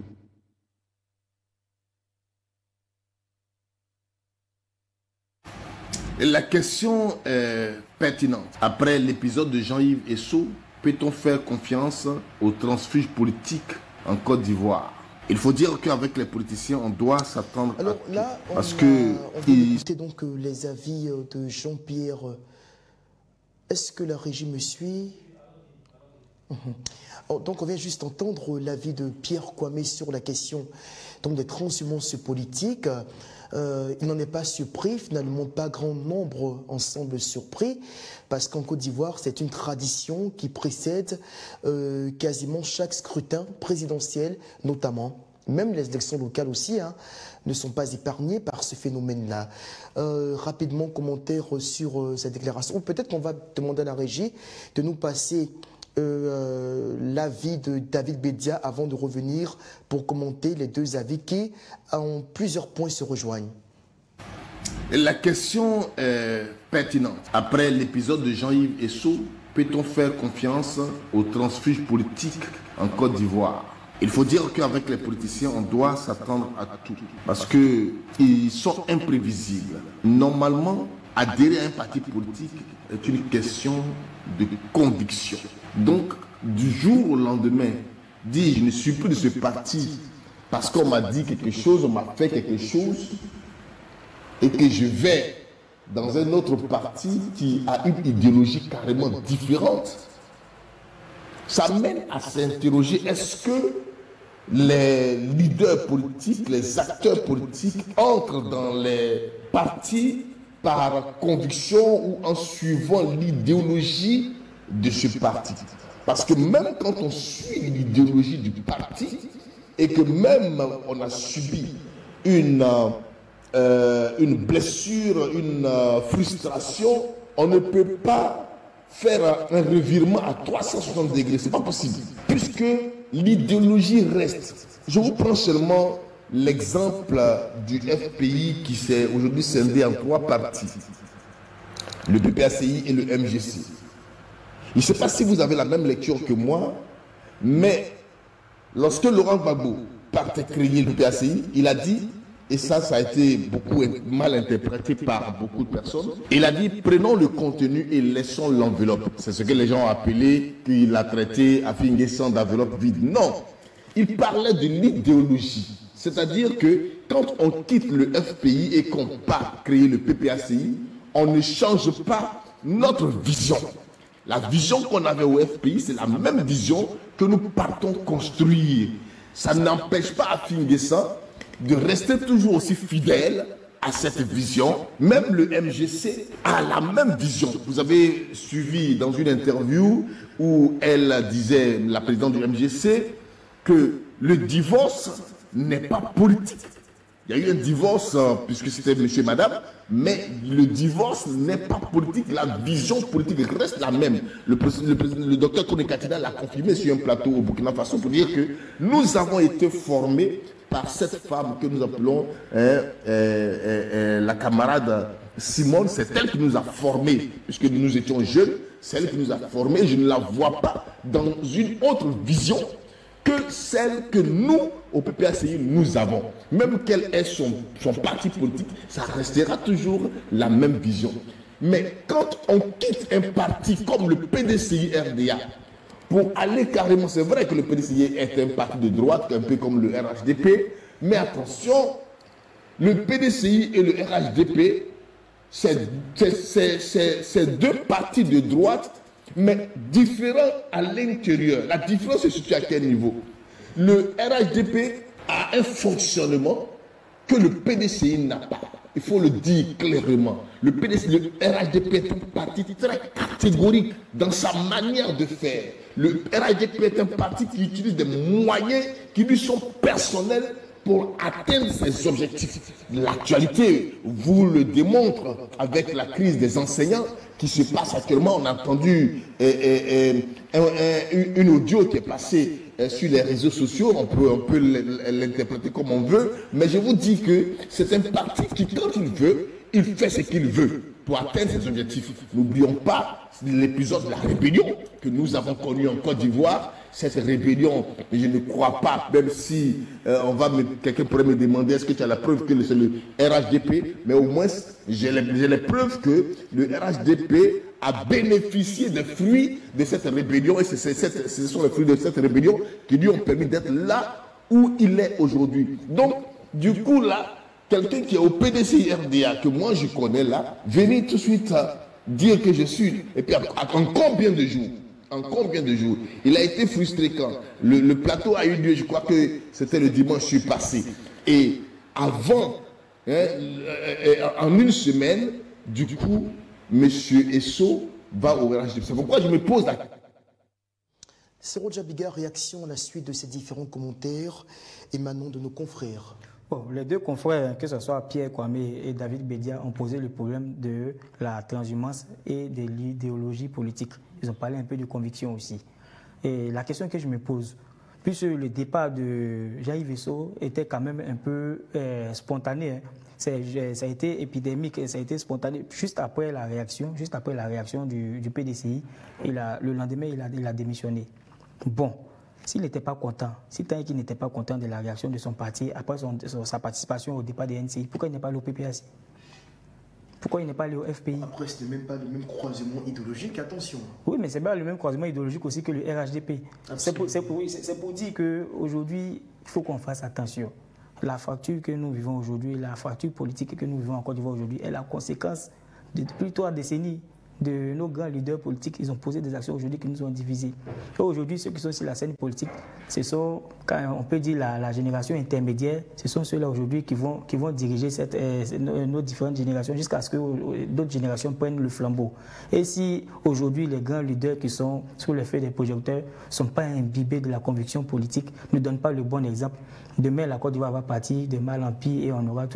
Speaker 7: La question est pertinente. Après l'épisode de Jean-Yves Esso, peut-on faire confiance aux transfuges politiques en Côte d'Ivoire? Il faut dire qu'avec les politiciens, on doit s'attendre à tout.
Speaker 1: Là,
Speaker 7: parce
Speaker 1: on
Speaker 7: que
Speaker 1: va écouter donc les avis de Jean-Pierre. Est-ce que la régie me suit? Donc on vient juste entendre l'avis de Pierre Kwame sur la question donc, des transhumances politiques. Il n'en est pas surpris, finalement pas grand nombre en semblent surpris, parce qu'en Côte d'Ivoire, c'est une tradition qui précède quasiment chaque scrutin présidentiel, notamment. Même les élections locales aussi ne sont pas épargnées par ce phénomène-là. Rapidement, commentaire sur cette déclaration. Ou peut-être qu'on va demander à la régie de nous passer l'avis de David Bédia avant de revenir pour commenter les deux avis qui, en plusieurs points, se rejoignent.
Speaker 7: La question est pertinente. Après l'épisode de Jean-Yves Esso, peut-on faire confiance aux transfuges politiques en Côte d'Ivoire? Il faut dire qu'avec les politiciens, on doit s'attendre à tout. Parce qu'ils sont imprévisibles. Normalement, adhérer à un parti politique est une question de conviction. Donc, du jour au lendemain, dire je ne suis plus de ce parti parce qu'on m'a dit quelque chose, on m'a fait quelque chose, et que je vais dans un autre parti qui a une idéologie carrément différente, ça mène à s'interroger, est-ce que les leaders politiques, les acteurs politiques entrent dans les partis par conviction ou en suivant l'idéologie de ce parti? Parce que même quand on suit l'idéologie du parti et que même on a subi une blessure, une frustration, on ne peut pas faire un revirement à 360 degrés. C'est pas possible. Puisque l'idéologie reste. Je vous prends seulement l'exemple du FPI qui s'est aujourd'hui scindé en 3 parties. Le PPACI et le MGC. Je ne sais pas si vous avez la même lecture que moi, mais lorsque Laurent Gbagbo partait créer le PPACI, il a dit, et ça a été beaucoup mal interprété par beaucoup de personnes, il a dit prenons le contenu et laissons l'enveloppe. C'est ce que les gens ont appelé, qu'il a traité à Finguessan d'enveloppe vide. Non, il parlait de l'idéologie. C'est-à-dire que quand on quitte le FPI et qu'on part créer le PPACI, on ne change pas notre vision. La vision qu'on avait au FPI, c'est la même vision que nous partons construire. Ça n'empêche pas à Finguessan de rester toujours aussi fidèle à cette vision. Même le MGC a la même vision. Vous avez suivi dans une interview où elle disait, la présidente du MGC, que le divorce n'est pas politique. Il y a eu un divorce, puisque c'était monsieur et madame, mais le divorce n'est pas politique. La vision politique reste la même. Le docteur Kone Katina l'a confirmé sur un plateau au Burkina Faso pour dire que nous avons été formés par cette femme que nous appelons la camarade Simone. C'est elle qui nous a formés, puisque nous étions jeunes. C'est elle qui nous a formés. Je ne la vois pas dans une autre vision que celle que nous, au PPACI, nous avons. Même quel est son parti politique, ça restera toujours la même vision. Mais quand on quitte un parti comme le PDCI-RDA, pour aller carrément, c'est vrai que le PDCI est un parti de droite, un peu comme le RHDP, mais attention, le PDCI et le RHDP c'est deux partis de droite, mais différents à l'intérieur. La différence se situe à quel niveau? Le RHDP a un fonctionnement que le PDCI n'a pas. Il faut le dire clairement. Le RHDP est un parti très catégorique dans sa manière de faire. Le RHDP est un parti qui utilise des moyens qui lui sont personnels pour atteindre ses objectifs. L'actualité vous le démontre avec la crise des enseignants qui se passe actuellement. On a entendu une audio qui est passée sur les réseaux sociaux. On peut l'interpréter comme on veut, mais je vous dis que c'est un parti qui, quand il veut, il fait ce qu'il veut pour atteindre ses objectifs. N'oublions pas l'épisode de la rébellion que nous avons connu en Côte d'Ivoire. Cette rébellion, je ne crois pas, même si quelqu'un pourrait me demander est-ce que tu as la preuve que c'est le RHDP, mais au moins j'ai les preuves que le RHDP a bénéficié des fruits de cette rébellion, et ce sont les fruits de cette rébellion qui lui ont permis d'être là où il est aujourd'hui. Donc, du coup, là, quelqu'un qui est au PDCI RDA, que moi je connais là, venir tout de suite dire que je suis, et puis en combien de jours? En combien de jours? Il a été frustré quand le plateau a eu lieu, je crois que c'était le dimanche passé. Et avant, en une semaine, du coup, M. Esso va au RHDP. C'est pourquoi je me pose la question.
Speaker 1: Sero Djabiga, réaction à la suite de ces différents commentaires émanant de nos confrères.
Speaker 4: Bon, les deux confrères, que ce soit Pierre Kwame et David Bedia, ont posé le problème de la transhumance et de l'idéologie politique. Ils ont parlé un peu de conviction aussi. Et la question que je me pose, puisque le départ de Jean-Yves Esso était quand même un peu spontané, hein. Ça a été épidémique, ça a été spontané. Juste après la réaction du PDCI, le lendemain, il a démissionné. Bon. S'il n'était pas content, si tant qu'il n'était pas content de la réaction de son parti après sa participation au départ des NCI, pourquoi il n'est pas allé au PPAC? Pourquoi il n'est pas allé au FPI?
Speaker 1: Après, ce n'est même pas le même croisement idéologique, attention.
Speaker 4: Oui, mais c'est pas le même croisement idéologique aussi que le RHDP. C'est pour dire qu'aujourd'hui, il faut qu'on fasse attention. La fracture que nous vivons aujourd'hui, la fracture politique que nous vivons en Côte d'Ivoire aujourd'hui est la conséquence de plus de 3 décennies de nos grands leaders politiques. Ils ont posé des actions aujourd'hui qui nous ont divisés. Aujourd'hui, ceux qui sont sur la scène politique, ce sont, quand on peut dire la génération intermédiaire, ce sont ceux-là aujourd'hui qui vont diriger nos différentes générations jusqu'à ce que d'autres générations prennent le flambeau. Et si aujourd'hui les grands leaders qui sont sous le feu des projecteurs ne sont pas imbibés de la conviction politique, ne donnent pas le bon exemple, demain la Côte d'Ivoire va partir de mal en pire et on n'aura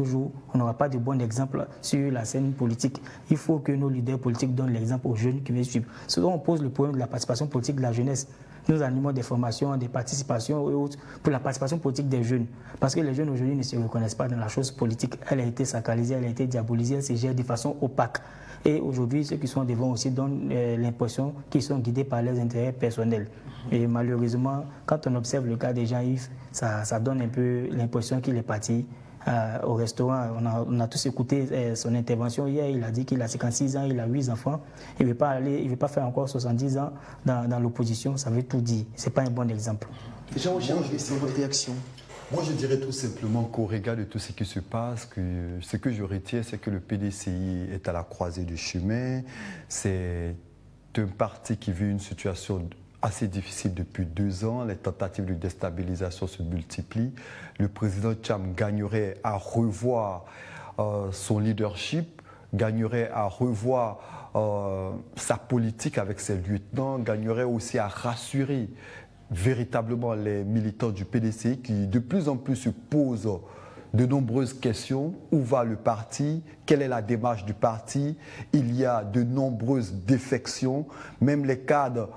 Speaker 4: pas de bon exemple sur la scène politique. Il faut que nos leaders politiques donnent l'exemple aux jeunes qui veulent suivre. Souvent, on pose le problème de la participation politique de la jeunesse. Nous animons des formations, des participations et autres pour la participation politique des jeunes. Parce que les jeunes aujourd'hui ne se reconnaissent pas dans la chose politique. Elle a été sacralisée, elle a été diabolisée, elle se gère de façon opaque. Et aujourd'hui, ceux qui sont devant aussi donnent l'impression qu'ils sont guidés par leurs intérêts personnels. Et malheureusement, quand on observe le cas de Jean-Yves, ça donne un peu l'impression qu'il est parti au restaurant. On a tous écouté son intervention hier. Il a dit qu'il a 56 ans, il a 8 enfants. Il ne veut pas faire encore 70 ans dans l'opposition. Ça veut tout dire. Ce n'est pas un bon exemple.
Speaker 1: Jean-Roger, c'est votre réaction?
Speaker 3: Moi, je dirais tout simplement qu'au regard de tout ce qui se passe, ce que je retiens, c'est que le PDCI est à la croisée du chemin. C'est un parti qui vit une situation assez difficile depuis 2 ans. Les tentatives de déstabilisation se multiplient. Le président Tcham gagnerait à revoir son leadership, gagnerait à revoir sa politique avec ses lieutenants, gagnerait aussi à rassurer véritablement les militants du PDCI qui de plus en plus se posent de nombreuses questions. Où va le parti? Quelle est la démarche du parti? Il y a de nombreuses défections. Même les cadres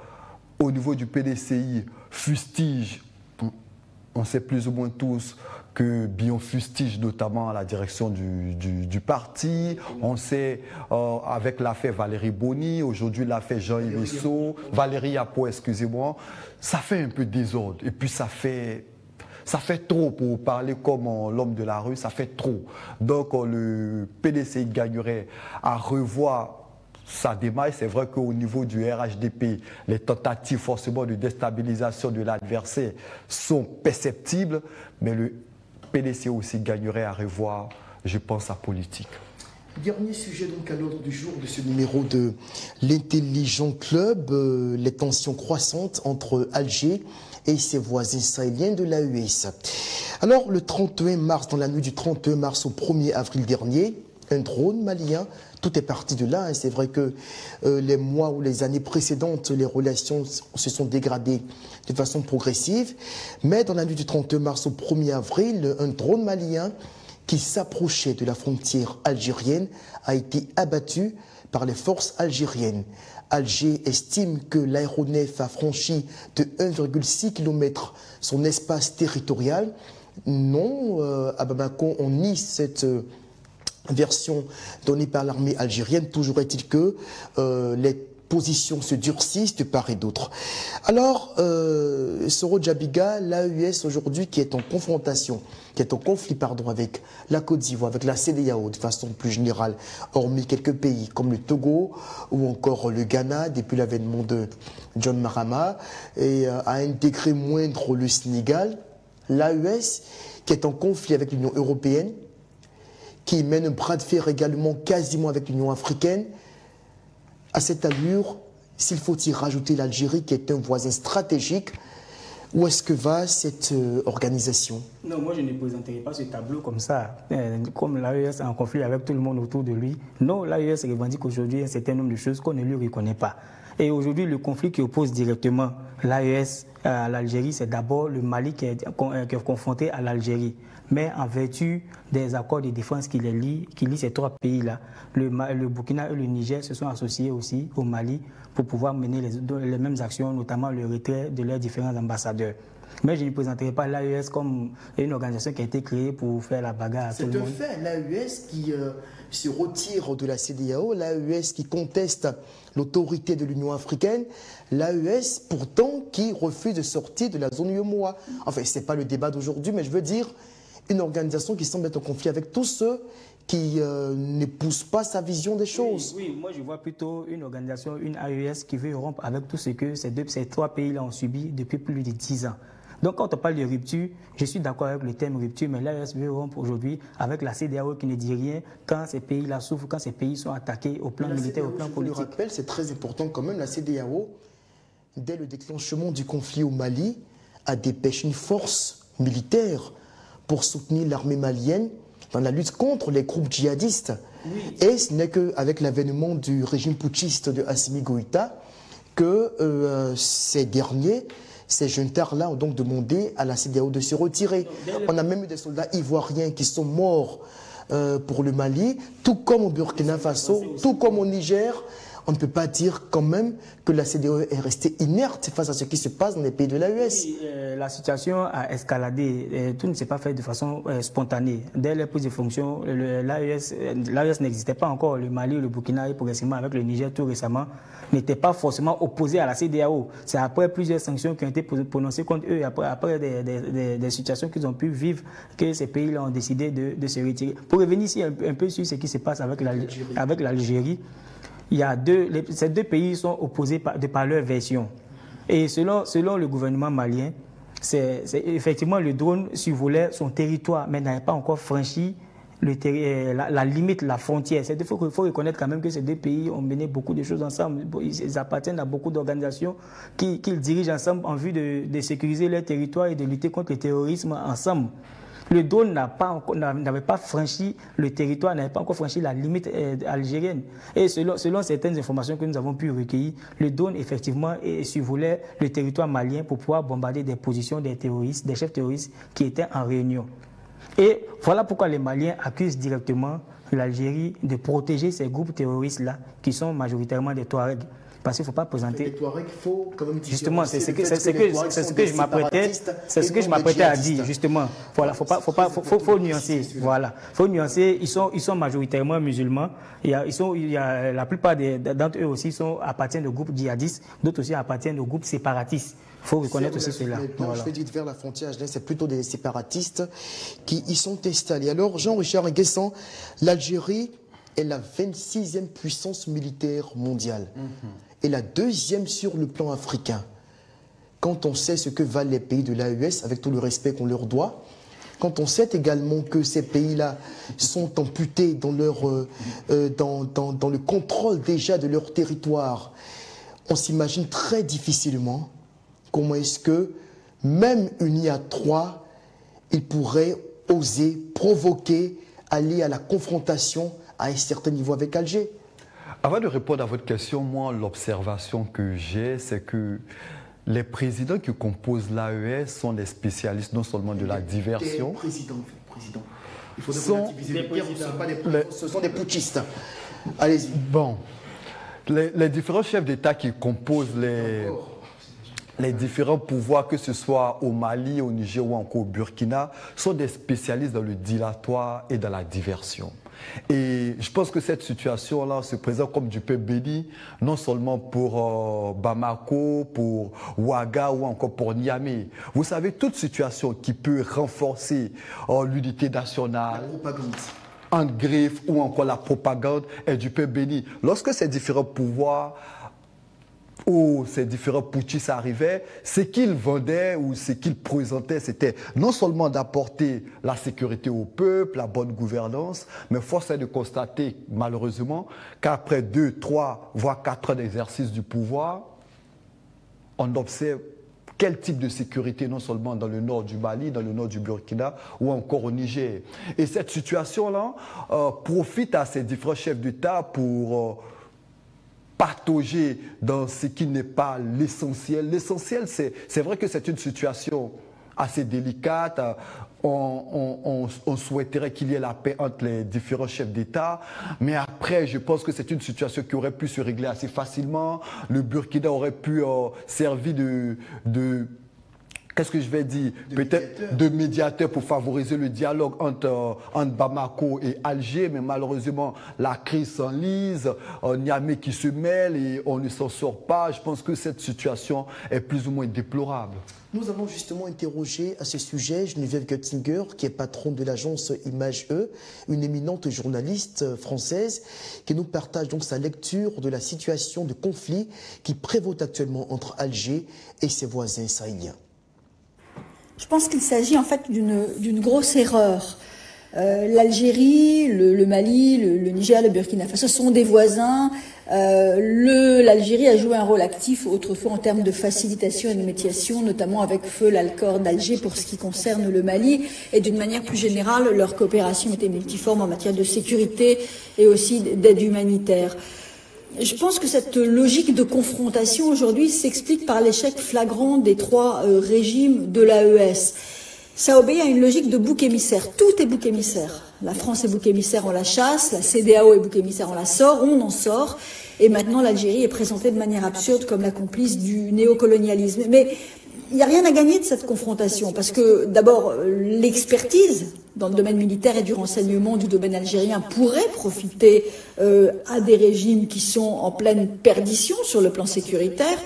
Speaker 3: au niveau du PDCI fustigent. On sait plus ou moins tous que Bion fustige notamment à la direction du parti. On sait avec l'affaire Valérie Boni, aujourd'hui l'affaire Jean-Yves Esso, Valérie Apo, excusez-moi, ça fait un peu désordre. Et puis ça fait trop, pour parler comme l'homme de la rue, ça fait trop. Donc le PDCI gagnerait à revoir sa démarche. C'est vrai qu'au niveau du RHDP, les tentatives forcément de déstabilisation de l'adversaire sont perceptibles, mais le PDCI aussi gagnerait à revoir, je pense, sa politique.
Speaker 1: Dernier sujet donc à l'ordre du jour de ce numéro de l'Intelligent Club, les tensions croissantes entre Alger et ses voisins sahéliens de l'AES. Alors le 31 mars, dans la nuit du 31 mars au 1er avril dernier, un drone malien, tout est parti de là. C'est vrai que les mois ou les années précédentes, les relations se sont dégradées de façon progressive. Mais dans la nuit du 31 mars au 1er avril, un drone malien qui s'approchait de la frontière algérienne a été abattu par les forces algériennes. Alger estime que l'aéronef a franchi de 1,6 km son espace territorial. Non, à Bamako, on nie cette version donnée par l'armée algérienne. Toujours est-il que les positions se durcissent de part et d'autre. Alors, Soro Djabiga, l'AES aujourd'hui qui est en confrontation, qui est en conflit avec la Côte d'Ivoire, avec la CEDEAO de façon plus générale, hormis quelques pays comme le Togo ou encore le Ghana depuis l'avènement de John Mahama, et à un degré moindre le Sénégal, l'AES qui est en conflit avec l'Union européenne, qui mène un bras de fer également quasiment avec l'Union africaine. À cette allure, s'il faut y rajouter l'Algérie qui est un voisin stratégique, où est-ce que va cette organisation?
Speaker 4: Non, moi je ne présenterai pas ce tableau comme ça, comme l'AES est en conflit avec tout le monde autour de lui. Non, l'AES revendique aujourd'hui un certain nombre de choses qu'on ne lui reconnaît pas. Et aujourd'hui, le conflit qui oppose directement l'AES à l'Algérie, c'est d'abord le Mali qui est confronté à l'Algérie. Mais en vertu des accords de défense qui lient ces trois pays-là, le Burkina et le Niger se sont associés aussi au Mali pour pouvoir mener les mêmes actions, notamment le retrait de leurs différents ambassadeurs. Mais je ne présenterai pas l'AES comme une organisation qui a été créée pour faire la bagarre à tout le monde.
Speaker 1: C'est un fait, l'AES qui se retire de la CEDEAO, l'AES qui conteste l'autorité de l'Union africaine, l'AES pourtant qui refuse de sortir de la zone UEMOA. Enfin, ce n'est pas le débat d'aujourd'hui, mais je veux dire une organisation qui semble être en conflit avec tous ceux qui n'épousent pas sa vision des choses.
Speaker 4: Oui, moi je vois plutôt une organisation, une AES qui veut rompre avec tout ce que ces trois pays-là ont subi depuis plus de 10 ans. Donc quand on parle de rupture, je suis d'accord avec le terme rupture, mais l'AES veut rompre aujourd'hui avec la CEDEAO qui ne dit rien quand ces pays-là souffrent, quand ces pays sont attaqués au plan militaire, au plan politique.
Speaker 1: Je le rappelle, c'est très important quand même, la CEDEAO, dès le déclenchement du conflit au Mali, a dépêché une force militaire pour soutenir l'armée malienne dans la lutte contre les groupes djihadistes. Oui. Et ce n'est qu'avec l'avènement du régime putschiste de Assimi Goïta que ces derniers, ces juntards-là ont donc demandé à la CEDEAO de se retirer. On a même eu des soldats ivoiriens qui sont morts pour le Mali, tout comme au Burkina Faso, tout comme au Niger. On ne peut pas dire quand même que la CEDEAO est restée inerte face à ce qui se passe dans les pays de l'AES.
Speaker 4: Oui, la situation a escaladé. Tout ne s'est pas fait de façon spontanée. Dès les prises de fonction, l'AES n'existait pas encore. Le Mali, le Burkina et progressivement avec le Niger tout récemment n'étaient pas forcément opposés à la CEDEAO. C'est après plusieurs sanctions qui ont été prononcées contre eux, après des situations qu'ils ont pu vivre, que ces pays-là ont décidé de se retirer. Pour revenir ici un peu sur ce qui se passe avec l'Algérie, ces deux pays sont opposés par leur version. Et selon le gouvernement malien, effectivement le drone survolait son territoire, mais n'avait pas encore franchi la limite, la frontière. Il faut reconnaître quand même que ces deux pays ont mené beaucoup de choses ensemble. Ils appartiennent à beaucoup d'organisations qu'ils dirigent ensemble en vue de sécuriser leur territoire et de lutter contre le terrorisme ensemble. Le drone n'avait pas franchi le territoire, n'avait pas encore franchi la limite algérienne. Et selon certaines informations que nous avons pu recueillir, le drone effectivement survolait le territoire malien pour pouvoir bombarder des positions des terroristes, des chefs terroristes qui étaient en réunion. Et voilà pourquoi les Maliens accusent directement l'Algérie de protéger ces groupes terroristes-là, qui sont majoritairement des Touaregs. Parce qu'il ne faut pas présenter...
Speaker 1: Les Touaregs, il faut quand même...
Speaker 4: Justement, c'est ce que je m'apprêtais à dire, justement. Voilà, faut nuancer. Voilà, faut nuancer. Ils sont majoritairement musulmans. La plupart d'entre eux aussi appartiennent au groupe djihadiste, d'autres aussi appartiennent au groupe séparatiste. Il faut reconnaître aussi cela.
Speaker 1: Voilà. Je vais dire vers la frontière, c'est plutôt des séparatistes qui y sont installés. Alors, Jean-Richard Nguessan, l'Algérie est la 26e puissance militaire mondiale. Et la 2e sur le plan africain. Quand on sait ce que valent les pays de l'AES, avec tout le respect qu'on leur doit, quand on sait également que ces pays-là sont amputés dans, dans le contrôle déjà de leur territoire, on s'imagine très difficilement comment est-ce que, même unis à trois, ils pourraient oser provoquer, aller à la confrontation à un certain niveau avec Alger.
Speaker 3: Avant de répondre à votre question, moi, l'observation que j'ai, c'est que les présidents qui composent l'AES sont des spécialistes non seulement de la diversion.
Speaker 1: Des présidents. Il faut relativiser les termes, ce sont des putschistes. Allez-y.
Speaker 3: Bon, les différents chefs d'État qui composent les différents pouvoirs, que ce soit au Mali, au Niger ou encore au Burkina, sont des spécialistes dans le dilatoire et dans la diversion. Et je pense que cette situation-là se présente comme du pain béni, non seulement pour Bamako, pour Ouaga ou encore pour Niamey. Vous savez, toute situation qui peut renforcer l'unité nationale, en griffe ou encore la propagande est du pain béni. Lorsque ces différents pouvoirs où ces différents putschistes arrivaient, ce qu'ils vendaient ou ce qu'ils présentaient, c'était non seulement d'apporter la sécurité au peuple, la bonne gouvernance, mais force est de constater, malheureusement, qu'après 2, 3, voire 4 ans d'exercice du pouvoir, on observe quel type de sécurité, non seulement dans le nord du Mali, dans le nord du Burkina ou encore au Niger. Et cette situation-là profite à ces différents chefs d'État pour patauger dans ce qui n'est pas l'essentiel. L'essentiel, c'est vrai que c'est une situation assez délicate. On souhaiterait qu'il y ait la paix entre les différents chefs d'État. Mais après, je pense que c'est une situation qui aurait pu se régler assez facilement. Le Burkina aurait pu servir qu'est-ce que je vais dire? Peut-être de médiateur pour favoriser le dialogue entre Bamako et Alger, mais malheureusement, la crise s'enlise, Niamey qui se mêle et on ne s'en sort pas. Je pense que cette situation est plus ou moins déplorable.
Speaker 1: Nous avons justement interrogé à ce sujet Geneviève Götzinger, qui est patronne de l'agence Image E, une éminente journaliste française, qui nous partage donc sa lecture de la situation de conflit qui prévaut actuellement entre Alger et ses voisins sahéliens.
Speaker 8: Je pense qu'il s'agit en fait d'une grosse erreur. L'Algérie, le Mali, le Niger, le Burkina Faso sont des voisins. L'Algérie a joué un rôle actif autrefois en termes de facilitation et de médiation, notamment avec feu l'Alcor d'Alger pour ce qui concerne le Mali. Et d'une manière plus générale, leur coopération était multiforme en matière de sécurité et aussi d'aide humanitaire. Je pense que cette logique de confrontation aujourd'hui s'explique par l'échec flagrant des 3 régimes de l'AES. Ça obéit à une logique de bouc émissaire. Tout est bouc émissaire. La France est bouc émissaire, on la chasse. La CEDEAO est bouc émissaire, on la sort, on en sort. Et maintenant, l'Algérie est présentée de manière absurde comme la complice du néocolonialisme. Mais il n'y a rien à gagner de cette confrontation, parce que d'abord, l'expertise dans le domaine militaire et du renseignement du domaine algérien pourrait profiter à des régimes qui sont en pleine perdition sur le plan sécuritaire.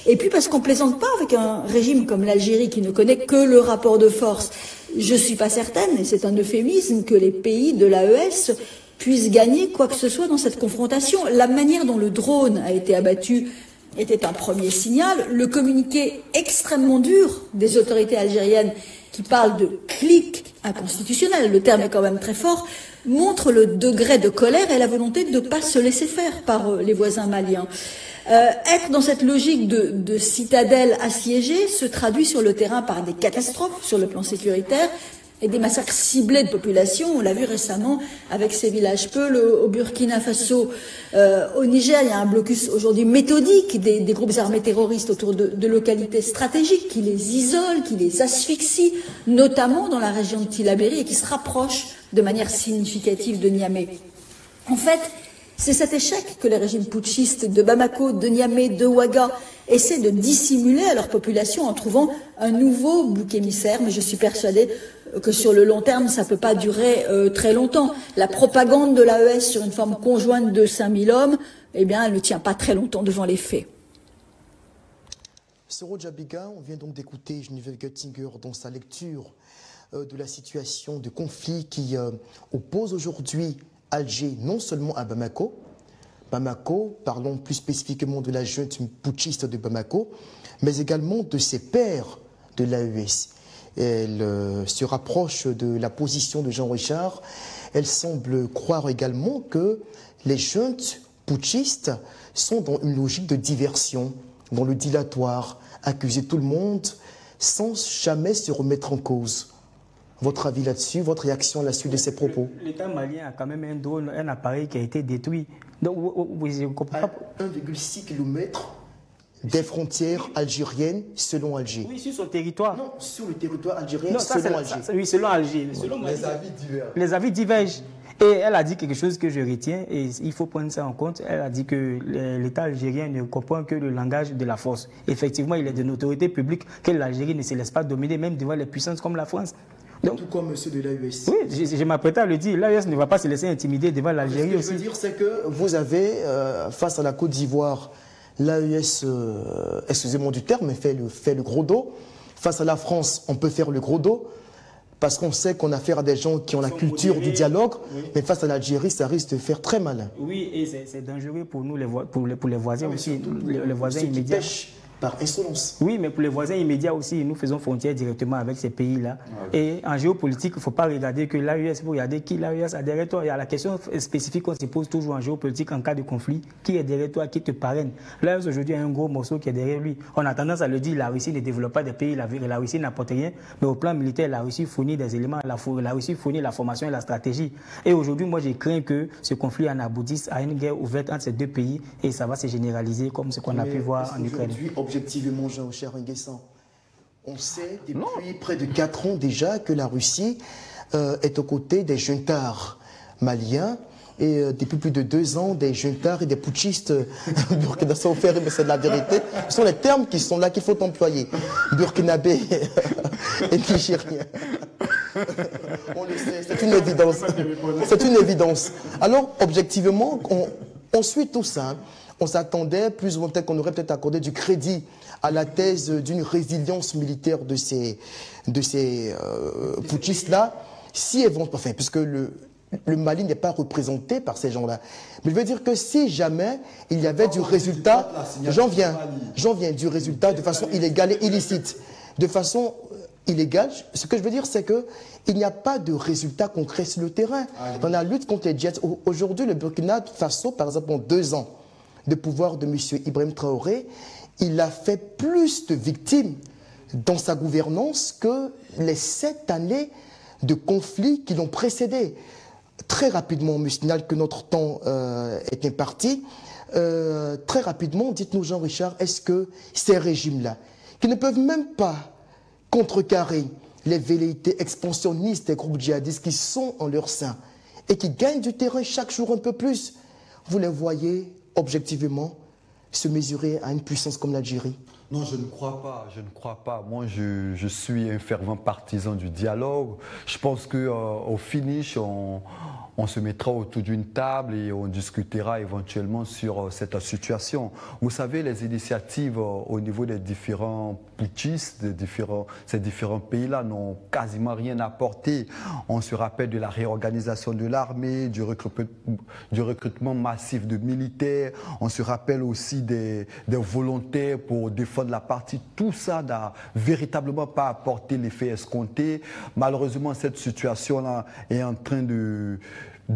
Speaker 8: Et puis parce qu'on plaisante pas avec un régime comme l'Algérie qui ne connaît que le rapport de force. Je suis pas certaine, et c'est un euphémisme, que les pays de l'AES puissent gagner quoi que ce soit dans cette confrontation. La manière dont le drone a été abattu était un premier signal. Le communiqué extrêmement dur des autorités algériennes qui parlent de clic inconstitutionnel, le terme est quand même très fort, montre le degré de colère et la volonté de ne pas se laisser faire par les voisins maliens. Être dans cette logique de citadelle assiégée se traduit sur le terrain par des catastrophes sur le plan sécuritaire et des massacres ciblés de population. On l'a vu récemment avec ces villages Peul au Burkina Faso. Au Niger, il y a un blocus aujourd'hui méthodique des groupes armés terroristes autour de localités stratégiques qui les isolent, qui les asphyxient, notamment dans la région de Tillabéri et qui se rapprochent de manière significative de Niamey. En fait, c'est cet échec que les régimes putschistes de Bamako, de Niamey, de Ouaga essaient de dissimuler à leur population en trouvant un nouveau bouc émissaire, mais je suis persuadée que sur le long terme, ça ne peut pas durer très longtemps. La propagande de l'AES sur une forme conjointe de 5000 hommes, eh bien, elle ne tient pas très longtemps devant les faits.
Speaker 1: Soro Djabiga, on vient donc d'écouter Geneviève Götzinger dans sa lecture de la situation de conflit qui oppose aujourd'hui Alger non seulement à Bamako, parlons plus spécifiquement de la junte putschiste de Bamako, mais également de ses pairs de l'AES. Elle se rapproche de la position de Jean Richard. Elle semble croire également que les juntes putschistes sont dans une logique de diversion, dans le dilatoire, accuser tout le monde sans jamais se remettre en cause. Votre avis là-dessus, votre réaction à la suite de ces propos?
Speaker 4: L'État malien a quand même un drone, un appareil qui a été détruit. Donc, vous comprenez pas.
Speaker 1: 1,6 km des frontières algériennes selon Alger.
Speaker 4: Oui, sur son territoire.
Speaker 1: Non, sur le territoire algérien
Speaker 4: non,
Speaker 1: selon Alger.
Speaker 4: Oui, selon Alger. Selon
Speaker 3: les avis divergent.
Speaker 4: Les avis divergent. Et elle a dit quelque chose que je retiens, et il faut prendre ça en compte. Elle a dit que l'État algérien ne comprend que le langage de la force. Effectivement, il est de notoriété publique que l'Algérie ne se laisse pas dominer, même devant les puissances comme la France.
Speaker 1: Donc, tout comme monsieur de l'AES.
Speaker 4: Oui, je m'apprêtais à le dire. L'AES ne va pas se laisser intimider devant l'Algérie aussi.
Speaker 1: Ce que je veux dire, c'est que vous avez, face à la Côte d'Ivoire, l'AES, excusez-moi du terme, mais fait le gros dos. Face à la France, on peut faire le gros dos, parce qu'on sait qu'on a affaire à des gens qui ont la culture du dialogue, oui. Mais face à l'Algérie, ça risque de faire très mal.
Speaker 4: Oui, et c'est dangereux pour nous, pour les voisins aussi, les voisins immédiats.
Speaker 1: Par insolence.
Speaker 4: Oui, mais pour les voisins immédiats aussi, nous faisons frontière directement avec ces pays-là. Et en géopolitique, il ne faut pas regarder que l'AES, vous regardez qui l'AES a derrière toi. Il y a la question spécifique qu'on se pose toujours en géopolitique en cas de conflit. Qui est derrière toi, qui te parraine? L'AES aujourd'hui a un gros morceau qui est derrière lui. On a tendance à le dire, la Russie ne développe pas des pays, la Russie n'apporte rien. Mais au plan militaire, la Russie fournit des éléments, la Russie fournit la formation et la stratégie. Et aujourd'hui, moi, je crains que ce conflit en aboutisse à une guerre ouverte entre ces deux pays et ça va se généraliser comme ce qu'on a pu voir en Ukraine.
Speaker 1: Objectivement, Jean-Cher Nguessan, on sait depuis près de 4 ans déjà que la Russie est aux côtés des juntards maliens et depuis plus de 2 ans des juntards et des putschistes burkinabés, mais c'est de la vérité. Ce sont les termes qui sont là qu'il faut employer. Burkinabés et nigériens. On le sait, c'est une évidence. C'est une évidence. Alors, objectivement, on suit tout ça. On s'attendait plus ou moins, peut-être qu'on aurait peut-être accordé du crédit à la thèse d'une résilience militaire de ces putschistes-là, si enfin, puisque le Mali n'est pas représenté par ces gens-là. Mais je veux dire que si jamais il y avait du résultat, j'en viens du résultat de façon illégale et illicite, de façon illégale, ce que je veux dire, c'est qu'il n'y a pas de résultat concret sur le terrain. Dans la lutte contre les djihadistes, aujourd'hui, le Burkina Faso, par exemple, en 2 ans, de pouvoir de M. Ibrahim Traoré, il a fait plus de victimes dans sa gouvernance que les 7 années de conflits qui l'ont précédé. Très rapidement, on me signale que notre temps est imparti. Très rapidement, dites-nous, Jean-Richard, est-ce que ces régimes-là, qui ne peuvent même pas contrecarrer les velléités expansionnistes des groupes djihadistes qui sont en leur sein et qui gagnent du terrain chaque jour un peu plus, vous les voyez objectivement se mesurer à une puissance comme l'Algérie?
Speaker 3: Non, je ne crois pas, je ne crois pas. Moi, je suis un fervent partisan du dialogue. Je pense qu'au finish, on se mettra autour d'une table et on discutera éventuellement sur cette situation. Vous savez, les initiatives au niveau des différents putschistes, ces différents pays-là n'ont quasiment rien apporté. On se rappelle de la réorganisation de l'armée, du recrutement massif de militaires. On se rappelle aussi des volontaires pour défendre la partie. Tout ça n'a véritablement pas apporté l'effet escompté. Malheureusement, cette situation-là est en train de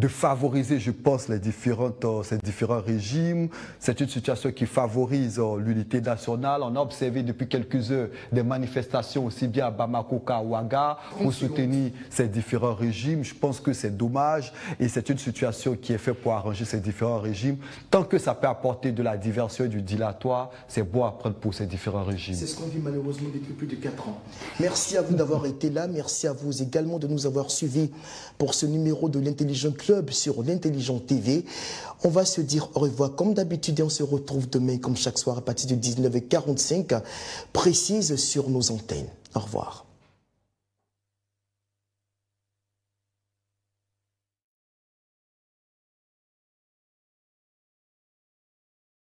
Speaker 3: favoriser, je pense, ces différents régimes. C'est une situation qui favorise l'unité nationale. On a observé depuis quelques heures des manifestations aussi bien à Bamako qu'à Ouaga pour soutenir ces différents régimes. Je pense que c'est dommage et c'est une situation qui est faite pour arranger ces différents régimes. Tant que ça peut apporter de la diversion et du dilatoire, c'est bon à prendre pour ces différents régimes.
Speaker 1: C'est ce qu'on vit malheureusement depuis plus de 4 ans. Merci à vous d'avoir été là. Merci à vous également de nous avoir suivis pour ce numéro de l'Intelligent Club sur l'Intelligent TV. On va se dire au revoir comme d'habitude et on se retrouve demain comme chaque soir à partir de 19h45 précise sur nos antennes. Au revoir.